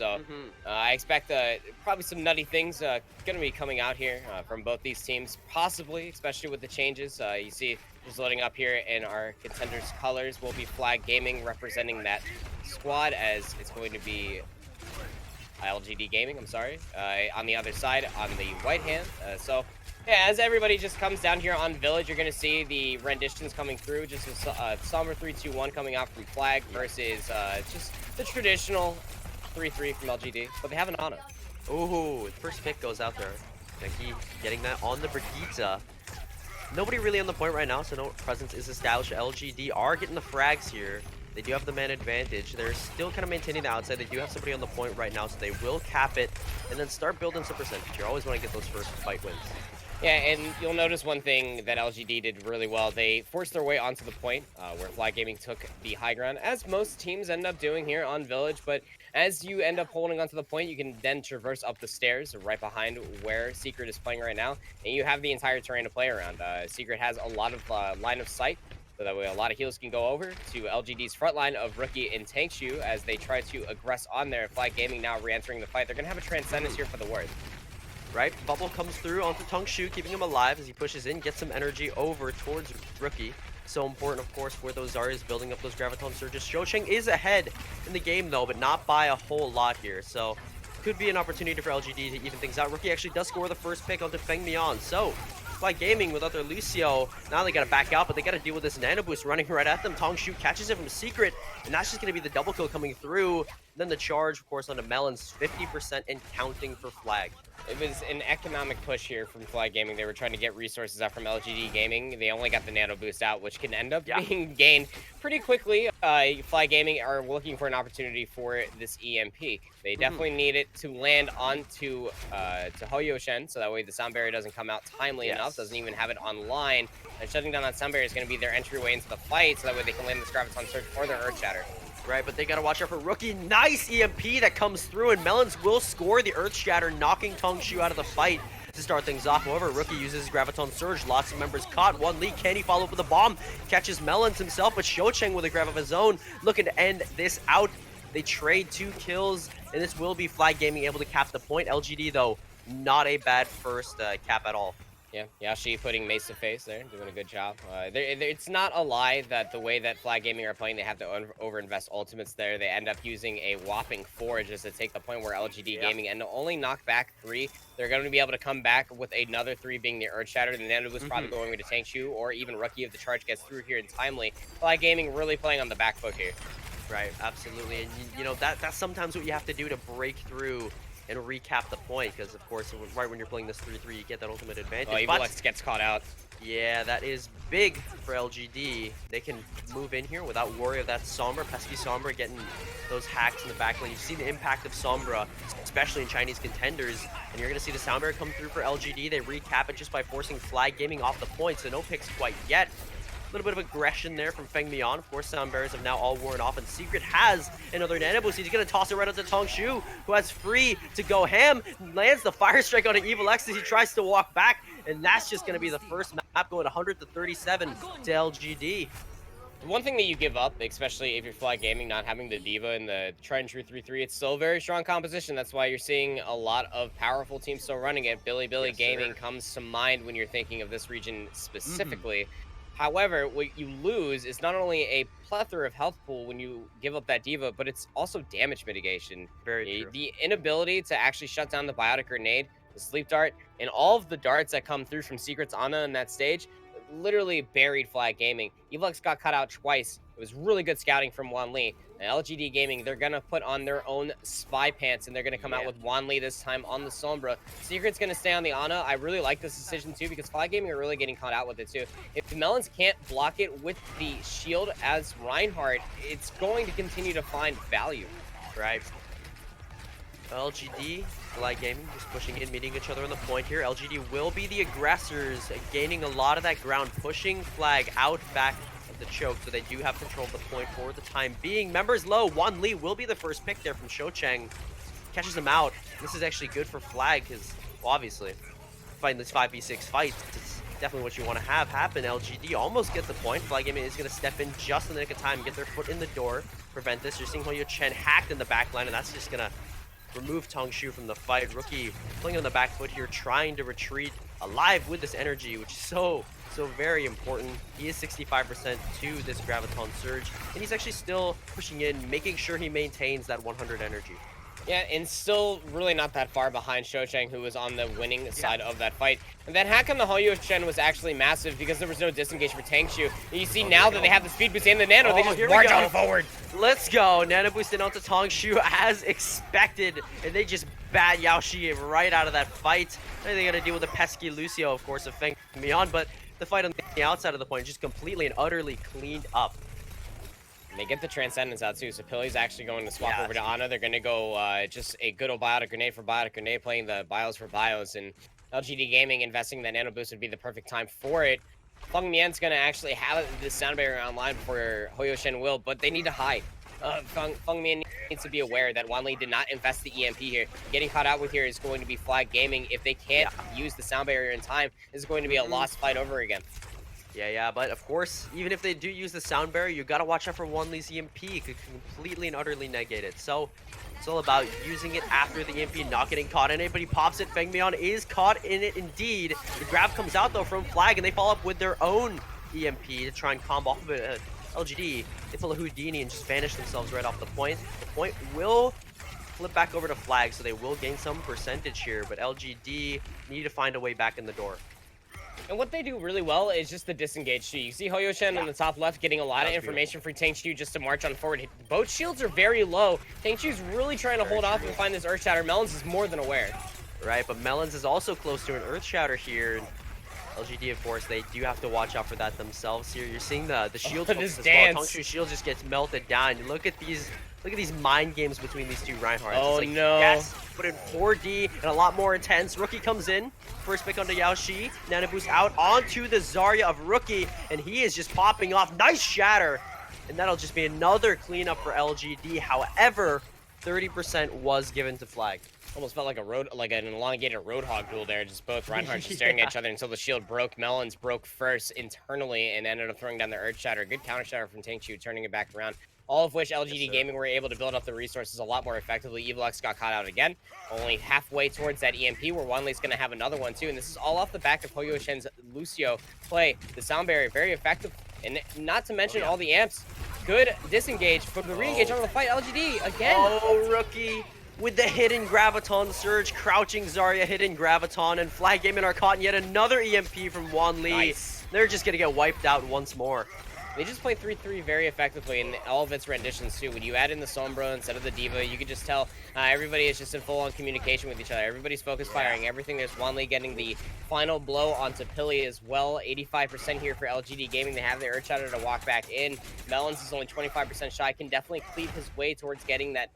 So I expect probably some nutty things going to be coming out here from both these teams, possibly, especially with the changes. You see, just loading up here in our Contenders colors will be Flag Gaming representing that squad, as it's going to be LGD Gaming, I'm sorry, on the other side on the white hand. So yeah, as everybody just comes down here on Village, you're going to see the renditions coming through. Just a somber 3-2-1 coming out from Flag versus just the traditional 3-3 from LGD, but they have an Ana. Ooh, the first pick goes out there. Becky getting that on the Brigitte. Nobody really on the point right now, so no presence is established. LGD are getting the frags here. They do have the man advantage. They're still kind of maintaining the outside. They do have somebody on the point right now, so they will cap it and then start building some percentage. You always want to get those first fight wins. Yeah, and you'll notice one thing that LGD did really well. They forced their way onto the point, where Flag Gaming took the high ground, as most teams end up doing here on Village. But as you end up holding onto the point, you can then traverse up the stairs right behind where Secret is playing right now, and you have the entire terrain to play around. Secret has a lot of line of sight, so that way a lot of heals can go over to LGD's front line of Rookie and Tankshu as they try to aggress on there. Flag Gaming now re-entering the fight. They're going to have a Transcendence here for the word. Right, Bubble comes through onto Tankshu, keeping him alive as he pushes in, gets some energy over towards Rookie. So important, of course, for those Zarya's building up those Graviton Surges. Shocheng is ahead in the game, though, but not by a whole lot here. So could be an opportunity for LGD to even things out. Rookie actually does score the first pick onto PkMnPanda. So Flag Gaming without their Lucio, now they got to back out, but they got to deal with this Nano Boost running right at them. Tankshu catches it from Secret, and that's just going to be the double kill coming through. Then the charge, of course, onto Melons, 50% and counting for Flag. It was an economic push here from Flag Gaming. They were trying to get resources out from LGD Gaming. They only got the Nano Boost out, which can end up being gained pretty quickly. Flag Gaming are looking for an opportunity for this EMP. They definitely need it to land onto to Hoyoshen, so that way the sound barrier doesn't come out timely enough, doesn't even have it online. And shutting down that sound barrier is going to be their entryway into the fight, so that way they can land this Graviton Surge or their Earth Shatter. Right, but they gotta watch out for Rookie. Nice EMP that comes through, and Melons will score the Earth Shatter, knocking Tankshu out of the fight to start things off. However, Rookie uses his Graviton Surge. Lots of members caught. One lead. Can he follow up with a bomb? Catches Melons himself, but Shocheng with a grab of his own, looking to end this out. They trade 2 kills, and this will be Flag Gaming able to cap the point. LGD, though, not a bad first cap at all. Yeah, Yashi putting Mace to face there, doing a good job. It's not a lie that the way that Flag Gaming are playing, they have to overinvest ultimates there. They end up using a whopping 4 just to take the point where LGD Gaming and only knock back 3. They're going to be able to come back with another 3 being the Earth Shatter. The Nano Boost probably going to Tankshu, or even Rookie if the charge gets through here in timely. Flag Gaming really playing on the back foot here. Right, absolutely. And you know, that's sometimes what you have to do to break through and recap the point, because of course right when you're playing this 3-3 you get that ultimate advantage. Oh, Evilex gets caught out. Yeah, that is big for LGD. They can move in here without worry of that Sombra, pesky Sombra getting those hacks in the back lane. You see the impact of Sombra, especially in Chinese Contenders, and you're going to see the sound barrier come through for LGD. They recap it just by forcing Flag Gaming off the point, so no picks quite yet. A little bit of aggression there from PkMnPanda. Of course, sound barriers have now all worn off, and Secret has another Nano Boost. He's going to toss it right onto Tankshu, who has free to go ham. Lands the Fire Strike on an Evilex as he tries to walk back, and that's just going to be the first map going 100-37 to LGD. One thing that you give up, especially if you're Flag Gaming, not having the Diva in the tried and true 3-3, it's still a very strong composition. That's why you're seeing a lot of powerful teams still running it. Billy Gaming comes to mind when you're thinking of this region specifically. However, what you lose is not only a plethora of health pool when you give up that Diva, but it's also damage mitigation. Very true. The inability to actually shut down the Biotic Grenade, the Sleep Dart, and all of the darts that come through from Secret's Ana in that stage literally buried Flag Gaming. Evilex got cut out twice. It was really good scouting from Wanli. And LGD Gaming, they're going to put on their own spy pants, and they're going to come out with Wanli this time on the Sombra. Secret's going to stay on the Ana. I really like this decision, too, because Flag Gaming are really getting caught out with it, too. If the Melons can't block it with the shield as Reinhardt, it's going to continue to find value. Right. LGD, Flag Gaming, just pushing in, meeting each other on the point here. LGD will be the aggressors, gaining a lot of that ground, pushing Flag out back of the choke, so they do have control of the point for the time being. Members low, Wanli will be the first pick there from Shocheng. Catches him out. This is actually good for Flag, because, well, obviously, fighting this 5v6 fight, it's definitely what you want to have happen. LGD almost gets the point. Flag Gaming is going to step in just in the nick of time, get their foot in the door, prevent this. You're seeing Hoyo Chen hacked in the back line, and that's just going to remove Tongshu from the fight. Rookie playing on the back foot here, trying to retreat alive with this energy, which is so very important. He is 65% to this Graviton Surge, and he's actually still pushing in, making sure he maintains that 100 energy. Yeah, and still really not that far behind Shochang, who was on the winning side of that fight. And that hack on the Hoyo-Shen was actually massive because there was no disengage for Tangshu. And you see now that they have the speed boost and the nano, they just march on forward. Let's go. Nano boosted onto Tongshu as expected, and they just bat Yaoshi right out of that fight. And they got to deal with the pesky Lucio, of course, of Feng Beyond, but the fight on the outside of the point just completely and utterly cleaned up. And they get the Transcendence out too, so Pilly's actually going to swap over to Ana. They're going to go just a good old Biotic Grenade for Biotic Grenade, playing the Bios for Bios, and LGD Gaming investing that Nano Boost would be the perfect time for it. Feng Mian's going to actually have this sound barrier online before Hoyo-Shen will, but they need to hide. Feng Mian needs to be aware that Wanli did not invest the EMP here. Getting caught out with here is going to be Flag Gaming. If they can't use the sound barrier in time, this is going to be a lost fight over again. Yeah, but of course, even if they do use the sound barrier, you gotta watch out for Wanli's EMP. It could completely and utterly negate it. So it's all about using it after the EMP, not getting caught in it, but he pops it. Feng Mian is caught in it indeed. The grab comes out though from Flag, and they follow up with their own EMP to try and combo off of it. LGD, they pull a Houdini and just vanish themselves right off the point. The point will flip back over to Flag, so they will gain some percentage here, but LGD need to find a way back in the door. And what they do really well is just the disengage too. You see Hoyo-Shen on the top left getting a lot of information for Tangshu just to march on forward. Both shields are very low. Tangshu's really trying to hold off and find this Earth Shatter. Melons is more than aware. Right, but Melons is also close to an Earth Shatter here. LGD, of course, they do have to watch out for that themselves here. You're seeing the shield focus as well. Tangshu's shield just gets melted down. You look at these mind games between these two Reinhardts. Oh, it's like, no. Yes, but in 4D and a lot more intense. Rookie comes in. First pick onto Yaoshi. Nano boost out onto the Zarya of Rookie, and he is just popping off. Nice shatter. And that'll just be another cleanup for LGD. However, 30% was given to Flag. Almost felt like an elongated Roadhog duel there. Just both Reinhardt just staring at each other until the shield broke. Melons broke first internally and ended up throwing down the Earth Shatter. Good counter shatter from Tangshu, turning it back around. All of which LGD Gaming were able to build up the resources a lot more effectively. Evilex got caught out again, only halfway towards that EMP, where Wanli's going to have another one too. And this is all off the back of Hoyo-Shen's Lucio play. The sound barrier, very effective. And not to mention all the amps. Good disengage, but the re-engage on the fight. LGD again. Oh, Rookie with the hidden Graviton Surge, crouching Zarya, hidden Graviton, and Flag Gaming are caught in yet another EMP from Wanli. Nice. They're just going to get wiped out once more. They just play 3-3 very effectively in all of its renditions too. When you add in the Sombra instead of the Diva, you can just tell everybody is just in full-on communication with each other. Everybody's focus firing everything. There's Wanli getting the final blow onto Pilly as well. 85% here for LGD Gaming. They have the Earth Shatter to walk back in. Melons is only 25% shy. Can definitely cleave his way towards getting that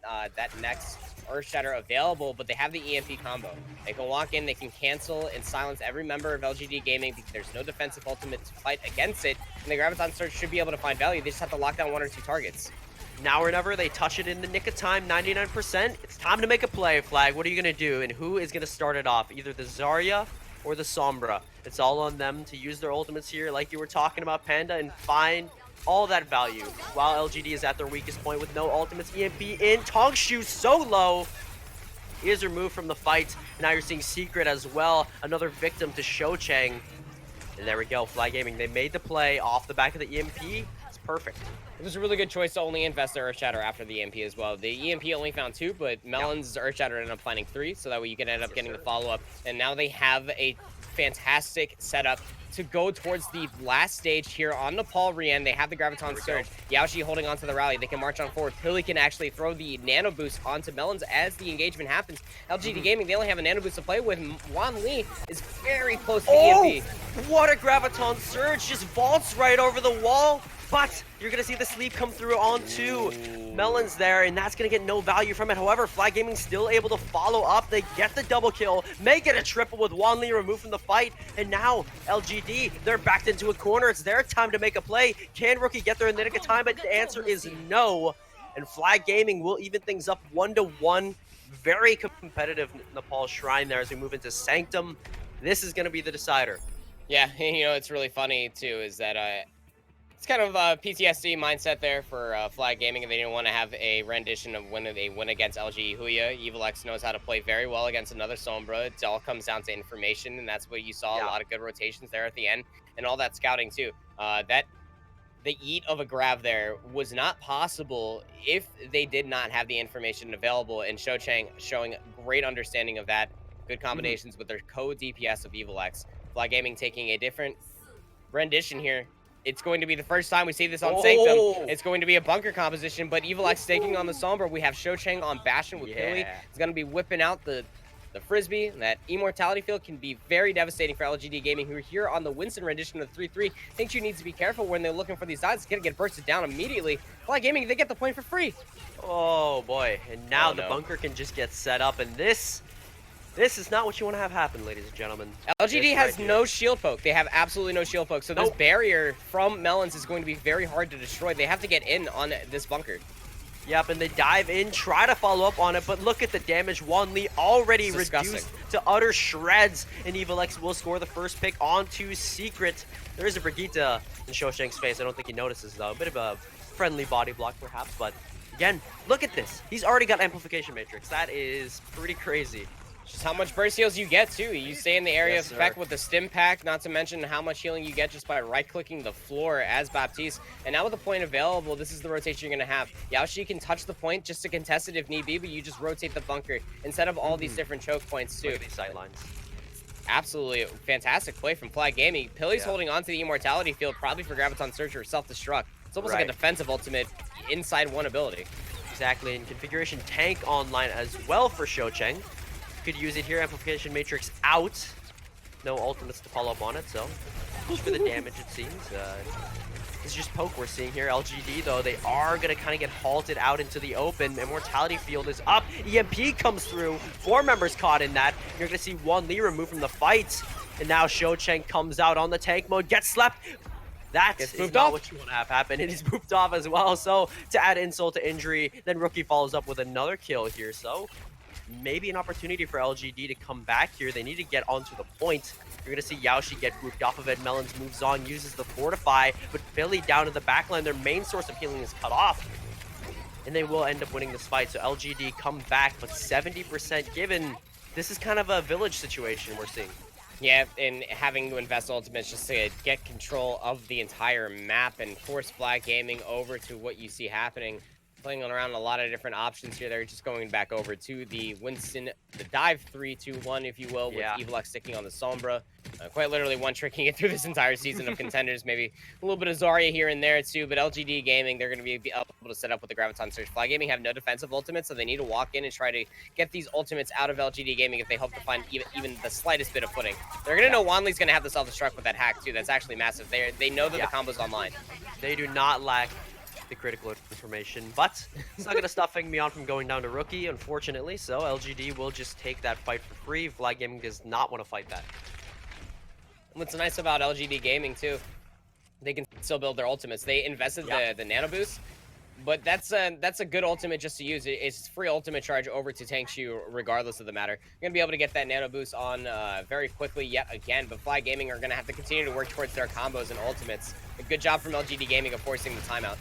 next Earth Shatter available, but they have the EMP combo. They can walk in, they can cancel and silence every member of LGD Gaming because there's no defensive ultimate to fight against it, and the Graviton Surge should be able to find value. They just have to lock down one or two targets. Now or never, they touch it in the nick of time, 99%. It's time to make a play, Flag. What are you going to do, and who is going to start it off? Either the Zarya or the Sombra. It's all on them to use their ultimates here, like you were talking about, Panda, and find all that value. While LGD is at their weakest point with no ultimates, EMP in. Tongshu so low. He is removed from the fight. Now you're seeing Secret as well. Another victim to Shochang. And there we go, Flag Gaming. They made the play off the back of the EMP. It's perfect. It was a really good choice to only invest the Earth Shatter after the EMP as well. The EMP only found 2, but Melon's Earth Shatter ended up finding 3, so that way you can end up getting the follow-up. And now they have a fantastic setup to go towards the last stage here on Nepal Rien. They have the Graviton Surge. Yaoshi holding onto the rally. They can march on forward. Pilly can actually throw the Nano Boost onto Melons as the engagement happens. LGD Gaming, they only have a Nano Boost to play with. Wanli is very close to the EMP. What a Graviton Surge. Just vaults right over the wall. But you're going to see the sleep come through onto Melons there, and that's going to get no value from it. However, Flag Gaming still able to follow up. They get the double kill, make it a triple with Wanli removed from the fight. And now LGD, they're backed into a corner. It's their time to make a play. Can Rookie get there in the nick of time? But the answer is no. And Flag Gaming will even things up 1-1. Very competitive Nepal Shrine there as we move into Sanctum. This is going to be the decider. Yeah, you know, it's really funny too, is that It's kind of a PTSD mindset there for Flag Gaming, and they didn't want to have a rendition of when they win against LG Huya. EvilX knows how to play very well against another Sombra. It all comes down to information, and that's what you saw. A Yeah. lot of good rotations there at the end, and all that scouting too. That the eat of a grab there was not possible if they did not have the information available, and Shou Chang showing great understanding of that. Good combinations with their co-DPS of EvilX. Flag Gaming taking a different rendition here. It's going to be the first time we see this on Sanctum. It's going to be a bunker composition, but EvilX taking on the Sombra. We have Shou Chang on Bastion with Billy. He's going to be whipping out the Frisbee. That Immortality field can be very devastating for LGD Gaming, who are here on the Winston rendition of the 3-3. Think you need to be careful when they're looking for these sides. It's going to get bursted down immediately. Flag Gaming, they get the point for free. Oh boy, and now the bunker can just get set up, and this is not what you want to have happen, ladies and gentlemen. LGD has no shield poke. They have absolutely no shield poke. So this barrier from Melons is going to be very hard to destroy. They have to get in on this bunker. Yep, and they dive in, try to follow up on it, but look at the damage. Wanli already reduced to utter shreds, and EvilX will score the first pick onto Secret. There is a Brigitte in Shou Chang's face. I don't think he notices, though. A bit of a friendly body block, perhaps, but again, look at this. He's already got Amplification Matrix. That is pretty crazy. Just how much burst heals you get, too. You stay in the area of effect with the stim pack, not to mention how much healing you get just by right-clicking the floor as Baptiste. And now with the point available, this is the rotation you're going to have. Yaoshi can touch the point just to contest it if need be, but you just rotate the bunker instead of all these different choke points, too. Look at these sidelines. Absolutely fantastic play from Flag Gaming. Pilly's holding on to the Immortality field, probably for Graviton Search or Self-Destruct. It's almost like a defensive ultimate inside one ability. Exactly, and Configuration Tank online as well for Shou Chang. Could use it here. Amplification Matrix out. No ultimates to follow up on it, so just for the damage it seems. This is just poke we're seeing here. LGD though, they are gonna kind of get halted out into the open. Immortality field is up. EMP comes through. 4 members caught in that. You're gonna see Wanli removed from the fight, and now Shou Chang comes out on the tank mode, gets slept. That is not what you want to have happen. It is moved off as well. So to add insult to injury, then Rookie follows up with another kill here. So maybe an opportunity for LGD to come back here. They need to get onto the point. You're going to see Yaoshi get grouped off of it. Melons moves on, uses the Fortify, but Billy down to the backline. Their main source of healing is cut off, and they will end up winning this fight. So LGD come back, but 70% given. This is kind of a village situation we're seeing. Yeah, and having to invest ultimates just to get control of the entire map and force Flag Gaming over to what you see happening. Playing around a lot of different options here. They're just going back over to the Winston, the dive 3-2-1, if you will, with EvilX sticking on the Sombra. Quite literally one-tricking it through this entire season of Contenders. Maybe a little bit of Zarya here and there, too. But LGD Gaming, they're going to be able to set up with the Graviton Search. Flag Gaming have no defensive ultimates, so they need to walk in and try to get these ultimates out of LGD Gaming if they hope to find even the slightest bit of footing. They're going to know Wanli's going to have the self-destruct with that hack, too. That's actually massive. They know that the combo's online. They do not lack the critical information, but it's not going to stop Feng from going down to Rookie, unfortunately, so LGD will just take that fight for free. Flag Gaming does not want to fight that. What's nice about LGD Gaming, too, they can still build their ultimates. They invested the nano boost, but that's a good ultimate just to use. It's free ultimate charge over to Tank Shu regardless of the matter. You're going to be able to get that nano boost on very quickly yet again, but Flag Gaming are going to have to continue to work towards their combos and ultimates. A good job from LGD Gaming of forcing the timeout.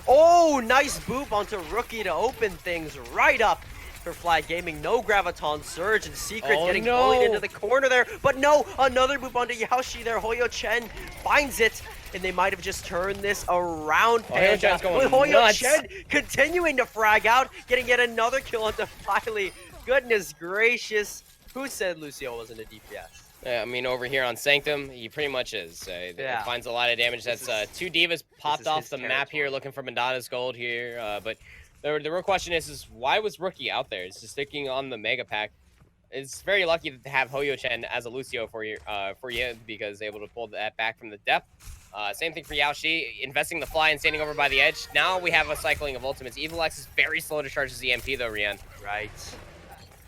Oh, nice boop onto Rookie to open things right up for Flag Gaming. No Graviton Surge, and Secret getting bullied into the corner there. But no, another boop onto Yaoshi there. Hoyo Chen finds it, and they might have just turned this around. Hoyo Chen's going with Hoyo Chen continuing to frag out, getting yet another kill onto Filey. Goodness gracious. Who said Lucio wasn't a DPS? I mean, over here on Sanctum, he pretty much is. It finds a lot of damage. That's 2 Divas popped off the map here, looking for Mandana's gold here. But the real question is why was Rookie out there? It's just sticking on the Mega Pack. It's very lucky to have Hoyo Chen as a Lucio for you because able to pull that back from the depth. Same thing for Yaoshi, investing the fly and standing over by the edge. Now we have a cycling of ultimates. EvilX is very slow to charge his EMP though, Rien. Right.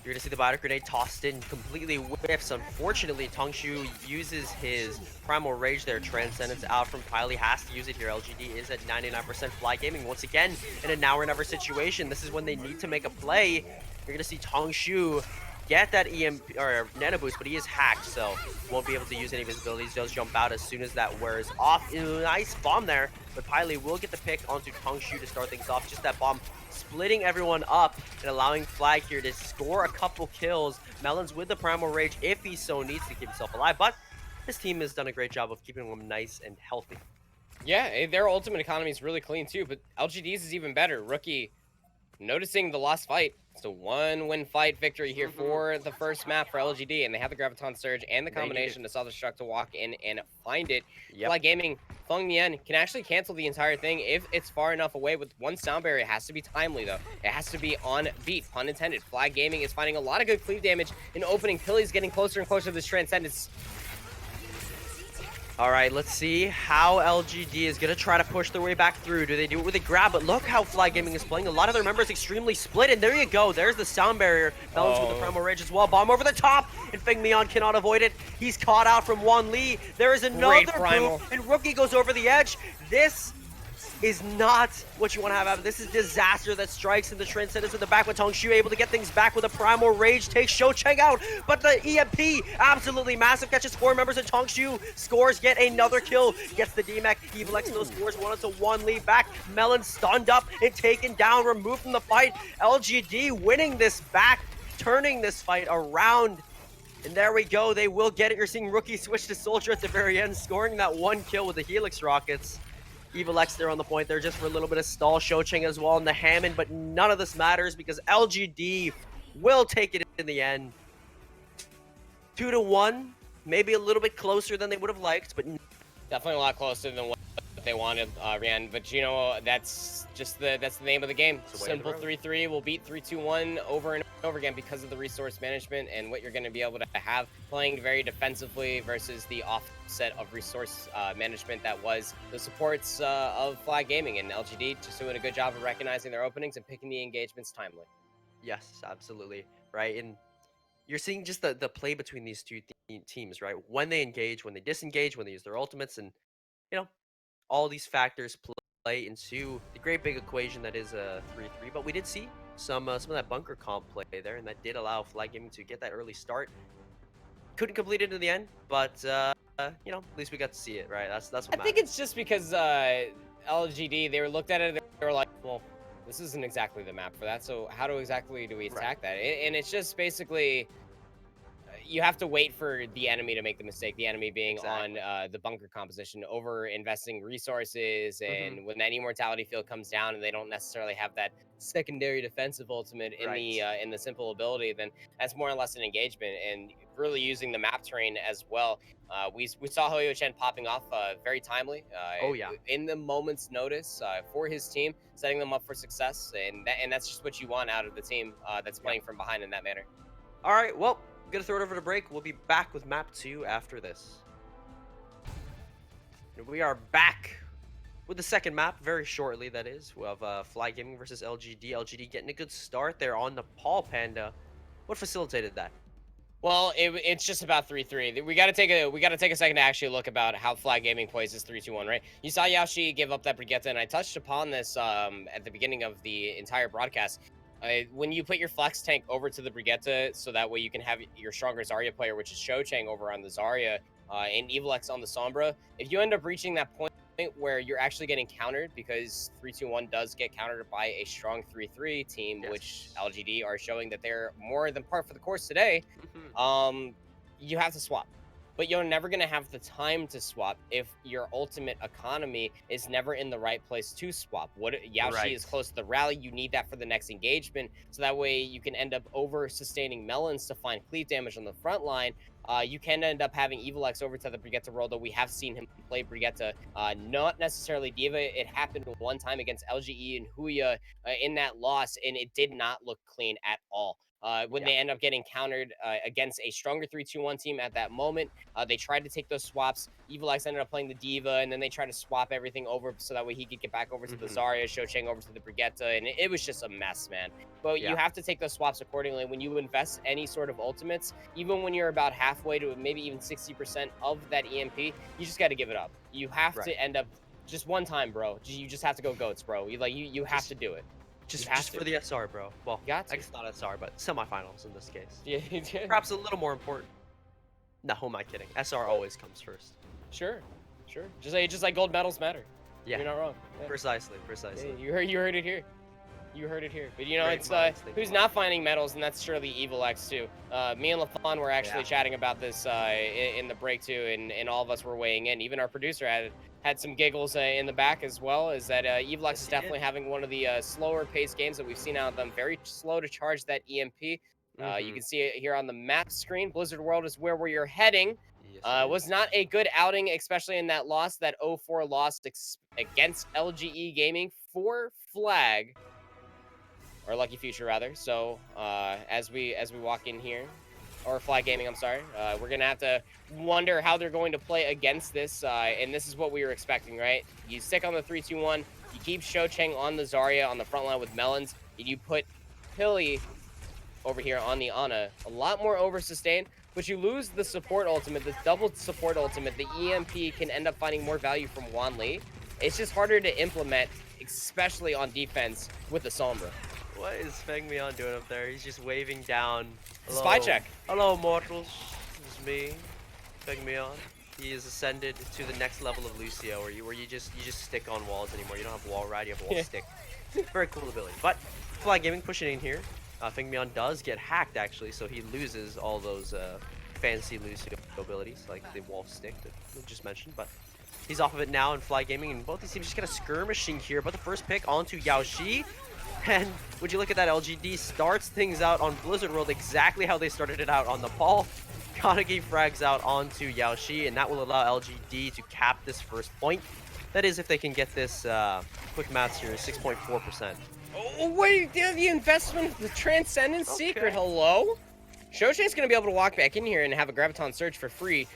You're going to see the Biotic Grenade tossed in, completely whiffs. Unfortunately, Tongshu uses his Primal Rage there. Transcendence out from Piley, has to use it here. LGD is at 99%. Flag Gaming once again in a now or never situation. This is when they need to make a play. You're going to see Tongshu get that EMP or Nano Boost, but he is hacked, so won't be able to use any of his abilities. Does jump out as soon as that wears off. Nice bomb there, but Piley will get the pick onto Tongshu to start things off. Just that bomb splitting everyone up and allowing Flag here to score a couple kills. Melons with the Primal Rage if he so needs to keep himself alive, but his team has done a great job of keeping him nice and healthy. Yeah, their ultimate economy is really clean too, but LGD's is even better. Rookie noticing the lost fight. It's a 1-win fight victory here for the first map for LGD, and they have the Graviton Surge and the combination to Self-Destruct to walk in and find it. Flag Gaming, Feng Mien can actually cancel the entire thing if it's far enough away with one sound barrier. It has to be timely, though. It has to be on beat, pun intended. Flag Gaming is finding a lot of good cleave damage in opening. Pilly's getting closer and closer to this Transcendence. All right, let's see how LGD is going to try to push their way back through. Do they do it with a grab? But look how Flag Gaming is playing. A lot of their members extremely split, and there you go. There's the sound barrier. Melons with the Primal Rage as well. Bomb over the top, and Feng Mian cannot avoid it. He's caught out from Wan Li. There is another boom, and Rookie goes over the edge. This is not what you want to have happen. This is disaster that strikes in the Transcendence in the back with Tongshu able to get things back with a Primal Rage, takes Shou Cheng out, but the EMP absolutely massive, catches 4 members and Tongshu scores yet another kill, gets the DMAC, EvilX those scores 1-1 lead back, Melon stunned up and taken down, removed from the fight, LGD winning this back, turning this fight around. And there we go, they will get it. You're seeing Rookie switch to Soldier at the very end, scoring that 1 kill with the Heurix rockets. EvilX there on the point there just for a little bit of stall. Shou Cheng as well in the Hammond, but none of this matters because LGD will take it in the end. 2-1, maybe a little bit closer than they would have liked, but definitely a lot closer than what they wanted, Rien. But you know, that's the name of the game. Simple 3-3 will beat 3-2-1 over and over again because of the resource management and what you're going to be able to have playing very defensively versus the offset of resource management that was the supports of Flag Gaming, and LGD just doing a good job of recognizing their openings and picking the engagements timely. Yes, absolutely. Right. And you're seeing just the play between these two teams, right? When they engage, when they disengage, when they use their ultimates, and you know, all these factors play into the great big equation that is a 3-3. But we did see some of that bunker comp play there, and that did allow Flag Gaming to get that early start. Couldn't complete it in the end, but you know, at least we got to see it, right? That's what matters. I think it's just because LGD, they were looked at it, they were like, well, this isn't exactly the map for that, so how exactly do we attack that? And it's just basically, you have to wait for the enemy to make the mistake, the enemy being on the bunker composition, over investing resources, and when that immortality field comes down and they don't necessarily have that secondary defensive ultimate in the simple ability, then that's more or less an engagement, and really using the map terrain as well. We saw Hoyo Chen popping off very timely in the moment's notice for his team, setting them up for success, and that's just what you want out of the team that's playing from behind in that manner. All right, well, I'm gonna throw it over to break. We'll be back with map 2 after this. And we are back with the second map very shortly, that is. We have Flag Gaming versus LGD. LGD getting a good start there on the PkMnPanda. What facilitated that? Well, it's just about 3-3. We gotta take a second to actually look about how Flag Gaming plays this 3-2-1, right? You saw Yaoshi give up that Brigitte, and I touched upon this at the beginning of the entire broadcast. When you put your flex tank over to the Brigitte, so that way you can have your stronger Zarya player, which is Shou Cheng, over on the Zarya, and EvilX on the Sombra, if you end up reaching that point where you're actually getting countered, because 3-2-1 does get countered by a strong 3-3 team, which LGD are showing that they're more than par for the course today, you have to swap. But you're never going to have the time to swap if your ultimate economy is never in the right place to swap. Yaoshi is close to the rally. You need that for the next engagement, so that way you can end up over-sustaining Melons to find cleave damage on the front line. You can end up having EvilX over to the Brigitte role, though we have seen him play Brigitte, not necessarily Diva. It happened one time against LGE and Huya in that loss, and it did not look clean at all. When they end up getting countered against a stronger 3-2-1 team at that moment, they tried to take those swaps. EvilX ended up playing the Diva, and then they tried to swap everything over so that way he could get back over to the Zarya, Shou Cheng over to the Brigitte, and it was just a mess, man. But you have to take those swaps accordingly. When you invest any sort of ultimates, even when you're about halfway to maybe even 60% of that EMP, you just got to give it up. You have to end up just one time, bro. You just have to go goats, bro. You have to do it. Just for the SR, bro. Well, You got to. I guess not SR, but semifinals in this case. Yeah, you did. Perhaps a little more important. No, who am I kidding? SR always comes first. Sure. Just like gold medals matter. Yeah. You're not wrong. Yeah. Precisely. Yeah, you heard it here. You heard it here. But you know, Great it's minds think who's alike. not finding medals, and that's surely Evil X too. Me and LaFon were actually chatting about this in the break too, and all of us were weighing in. Even our producer had some giggles in the back as well. Is that Evil X is definitely having one of the slower paced games that we've seen out of them. Very slow to charge that EMP. You can see it here on the map screen. Blizzard World is where we are heading. Yes, Was not a good outing, especially in that loss, that 0-4 loss against LGE Gaming for Flag. Or Lucky Future, rather. So, as we walk in here, or Flag Gaming, I'm sorry, we're going to have to wonder how they're going to play against this, and this is what we were expecting, right? You stick on the 3-2-1, you keep Shocheng on the Zarya on the front line with Melons, and you put Pilly over here on the Ana. A lot more over-sustain, but you lose the support ultimate, the double support ultimate. The EMP can end up finding more value from Wan Li. It's just harder to implement, especially on defense with the Sombra. What is PkMnPanda doing up there? He's just waving down. Hello. Spy check. Hello, mortals. This is me, PkMnPanda. He has ascended to the next level of Lucio, where you just stick on walls anymore. You don't have wall ride, you have wall stick. Very cool ability. But Flag Gaming pushing in here. PkMnPanda does get hacked actually, so he loses all those fancy Lucio abilities, like the wall stick that we just mentioned. But he's off of it now in Flag Gaming, and both these teams just kind of skirmishing here. But the first pick onto Yaoshi. And would you look at that, LGD starts things out on Blizzard World exactly how they started it out on the ball. Kenobi frags out onto Yaoshi, and that will allow LGD to cap this first point. That is, if they can get this quick maths here, 6.4%. Oh, wait, the investment of the Transcendent Secret, hello? Shocheng's going to be able to walk back in here and have a Graviton Surge for free.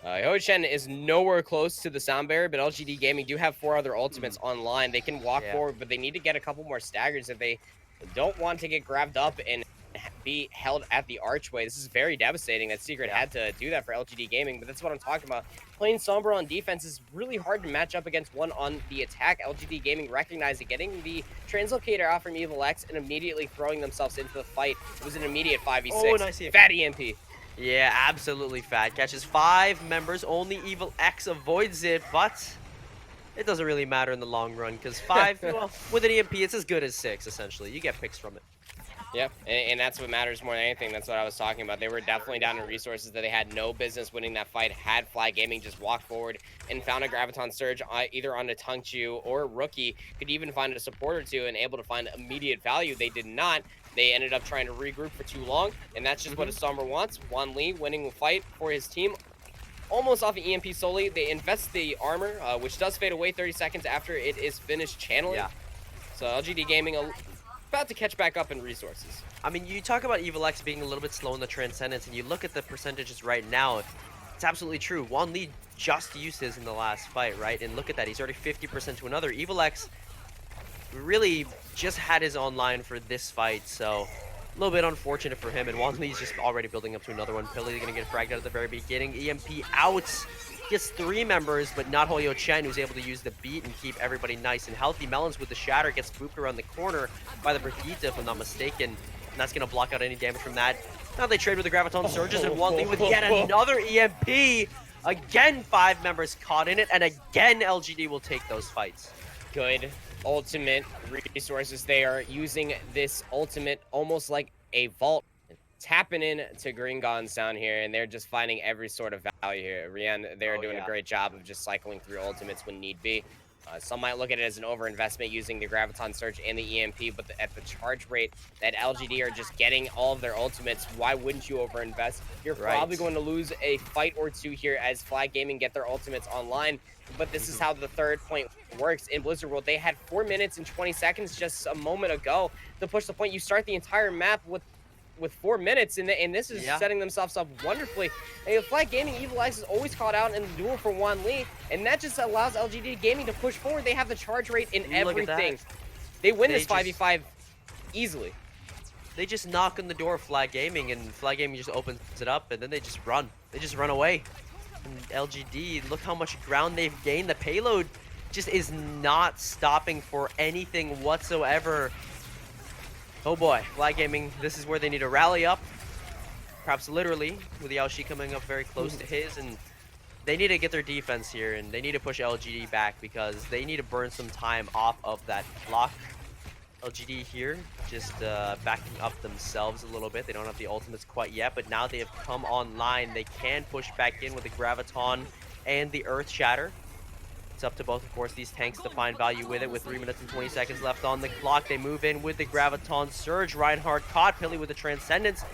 Hochen is nowhere close to the sound barrier, but LGD Gaming do have 4 other ultimates online. They can walk forward, but they need to get a couple more staggers if they don't want to get grabbed up and be held at the archway. This is very devastating that Secret had to do that for LGD Gaming, but that's what I'm talking about. Playing Sombra on defense is really hard to match up against one on the attack. LGD Gaming recognizing getting the translocator out from Evil X and immediately throwing themselves into the fight. It was an immediate 5v6. Oh, nice. Fat EMP. Yeah, absolutely fat. Catches 5 members, only Evil X avoids it, but it doesn't really matter in the long run, because 5, well, with an EMP, it's as good as 6, essentially. You get picks from it. Yep, and that's what matters more than anything. That's what I was talking about. They were definitely down in resources that they had no business winning that fight. Had Flag Gaming just walked forward and found a Graviton Surge either on a Tungchu or a Rookie, could even find a support or two and able to find immediate value. They did not. They ended up trying to regroup for too long, and that's just what a Sombra wants. Wan Li winning the fight for his team. Almost off of EMP solely. They invest the armor, which does fade away 30 seconds after it is finished channeling. Yeah. So LGD Gaming about to catch back up in resources. I mean, you talk about Evil X being a little bit slow in the Transcendence, and you look at the percentages right now, it's absolutely true. Wan Li just used his in the last fight, right? And look at that, he's already 50% to another. Evil X really just had his online for this fight, so a little bit unfortunate for him, and Wan Li's just already building up to another one. Pilly's gonna get fragged out at the very beginning. EMP out, gets 3 members, but not Hoyo Chen, who's able to use the beat and keep everybody nice and healthy. Melons with the shatter gets booped around the corner by the Brigitte, if I'm not mistaken, and that's gonna block out any damage from that. Now they trade with the Graviton Surges, and Wan Li with yet another EMP. Again, 5 members caught in it, and again, LGD will take those fights. Good ultimate resources. They are using this ultimate almost like a vault, tapping in to Gringons down here, and they're just finding every sort of value here. Rien, they're doing a great job of just cycling through ultimates when need be. Some might look at it as an overinvestment using the Graviton Surge and the EMP, but at the charge rate that LGD are just getting all of their ultimates, why wouldn't you overinvest? You're probably going to lose a fight or two here as Flag Gaming get their ultimates online, but this is how the third point works. In Blizzard World, they had 4 minutes and 20 seconds just a moment ago to push the point. You start the entire map with 4 minutes, and this is setting themselves up wonderfully. And Flag Gaming, Evil X is always caught out in the duel for Wan Li, and that just allows LGD Gaming to push forward. They have the charge rate in everything. They win this 5v5 easily. They just knock on the door of Flag Gaming, and Flag Gaming just opens it up, and then they just run. They just run away. And LGD, look how much ground they've gained. The payload just is not stopping for anything whatsoever. Oh boy, Flag Gaming, this is where they need to rally up. Perhaps literally, with the LG coming up very close to his, and they need to get their defense here, and they need to push LGD back because they need to burn some time off of that block. LGD here just backing up themselves a little bit. They don't have the ultimates quite yet, but now they have come online. They can push back in with the Graviton and the Earth Shatter. It's up to both, of course, these tanks to find value with it. With 3 minutes and 20 seconds left on the clock, they move in with the Graviton Surge. Reinhardt caught Pilly with the Transcendence.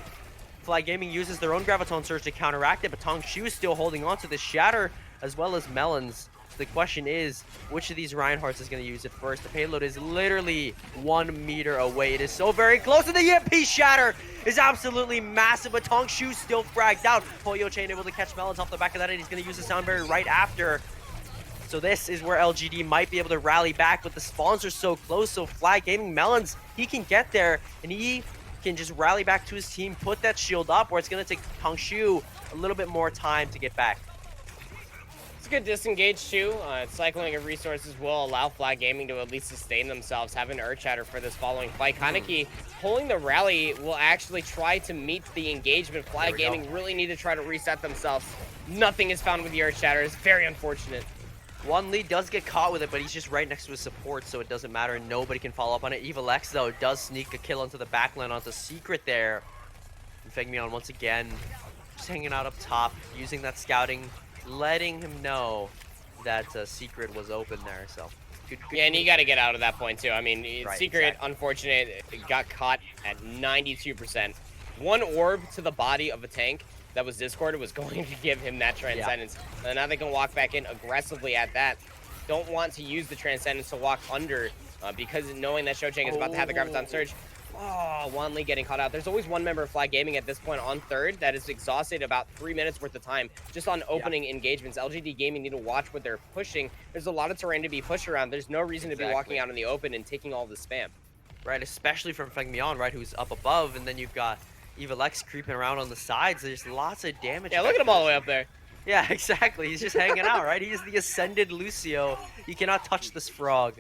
Flag Gaming uses their own Graviton Surge to counteract it, but Tongshu is still holding on to the Shatter, as well as Melons. So the question is, which of these Reinhardts is going to use it first? The payload is literally 1 meter away. It is so very close, and the EMP Shatter is absolutely massive, but Tongshu still fragged out. Polio Chain able to catch Melons off the back of that, and he's going to use the Sound Barrier right after. So this is where LGD might be able to rally back, but the spawns are so close, so Flag Gaming Melons, he can get there, and he can just rally back to his team, put that shield up, where it's going to take Tongshu a little bit more time to get back. It's a good disengage too. Cycling of resources will allow Flag Gaming to at least sustain themselves, have an Earth Shatter for this following fight. Kaneki pulling the rally will actually try to meet the engagement. Flag Gaming really need to try to reset themselves. Nothing is found with the Earth Shatter. It's very unfortunate. One lead does get caught with it, but he's just right next to his support, so it doesn't matter, and nobody can follow up on it. EvilX, though, does sneak a kill onto the backline onto Secret there. And PkMnPanda once again, just hanging out up top, using that scouting, letting him know that Secret was open there, so. Good Yeah, and you got to get out of that point, too. I mean, Right, Secret, exactly. unfortunate, got caught at 92%. One orb to the body of a tank that was discorded was going to give him that Transcendence. And now they can walk back in aggressively at that. Don't want to use the Transcendence to walk under because knowing that Shochang is about to have the Graviton Surge. Oh, Wanli getting caught out. There's always one member of Flag Gaming at this point on third that is exhausted about 3 minutes worth of time just on opening engagements. LGD Gaming need to watch what they're pushing. There's a lot of terrain to be pushed around. There's no reason to be walking out in the open and taking all the spam. Right, especially from PkMnPanda, right, who's up above, and then you've got EvilX creeping around on the sides. There's lots of damage. Yeah, look at him all the way up there. Yeah, exactly. He's just hanging out, right? He is the Ascended Lucio. He cannot touch this frog.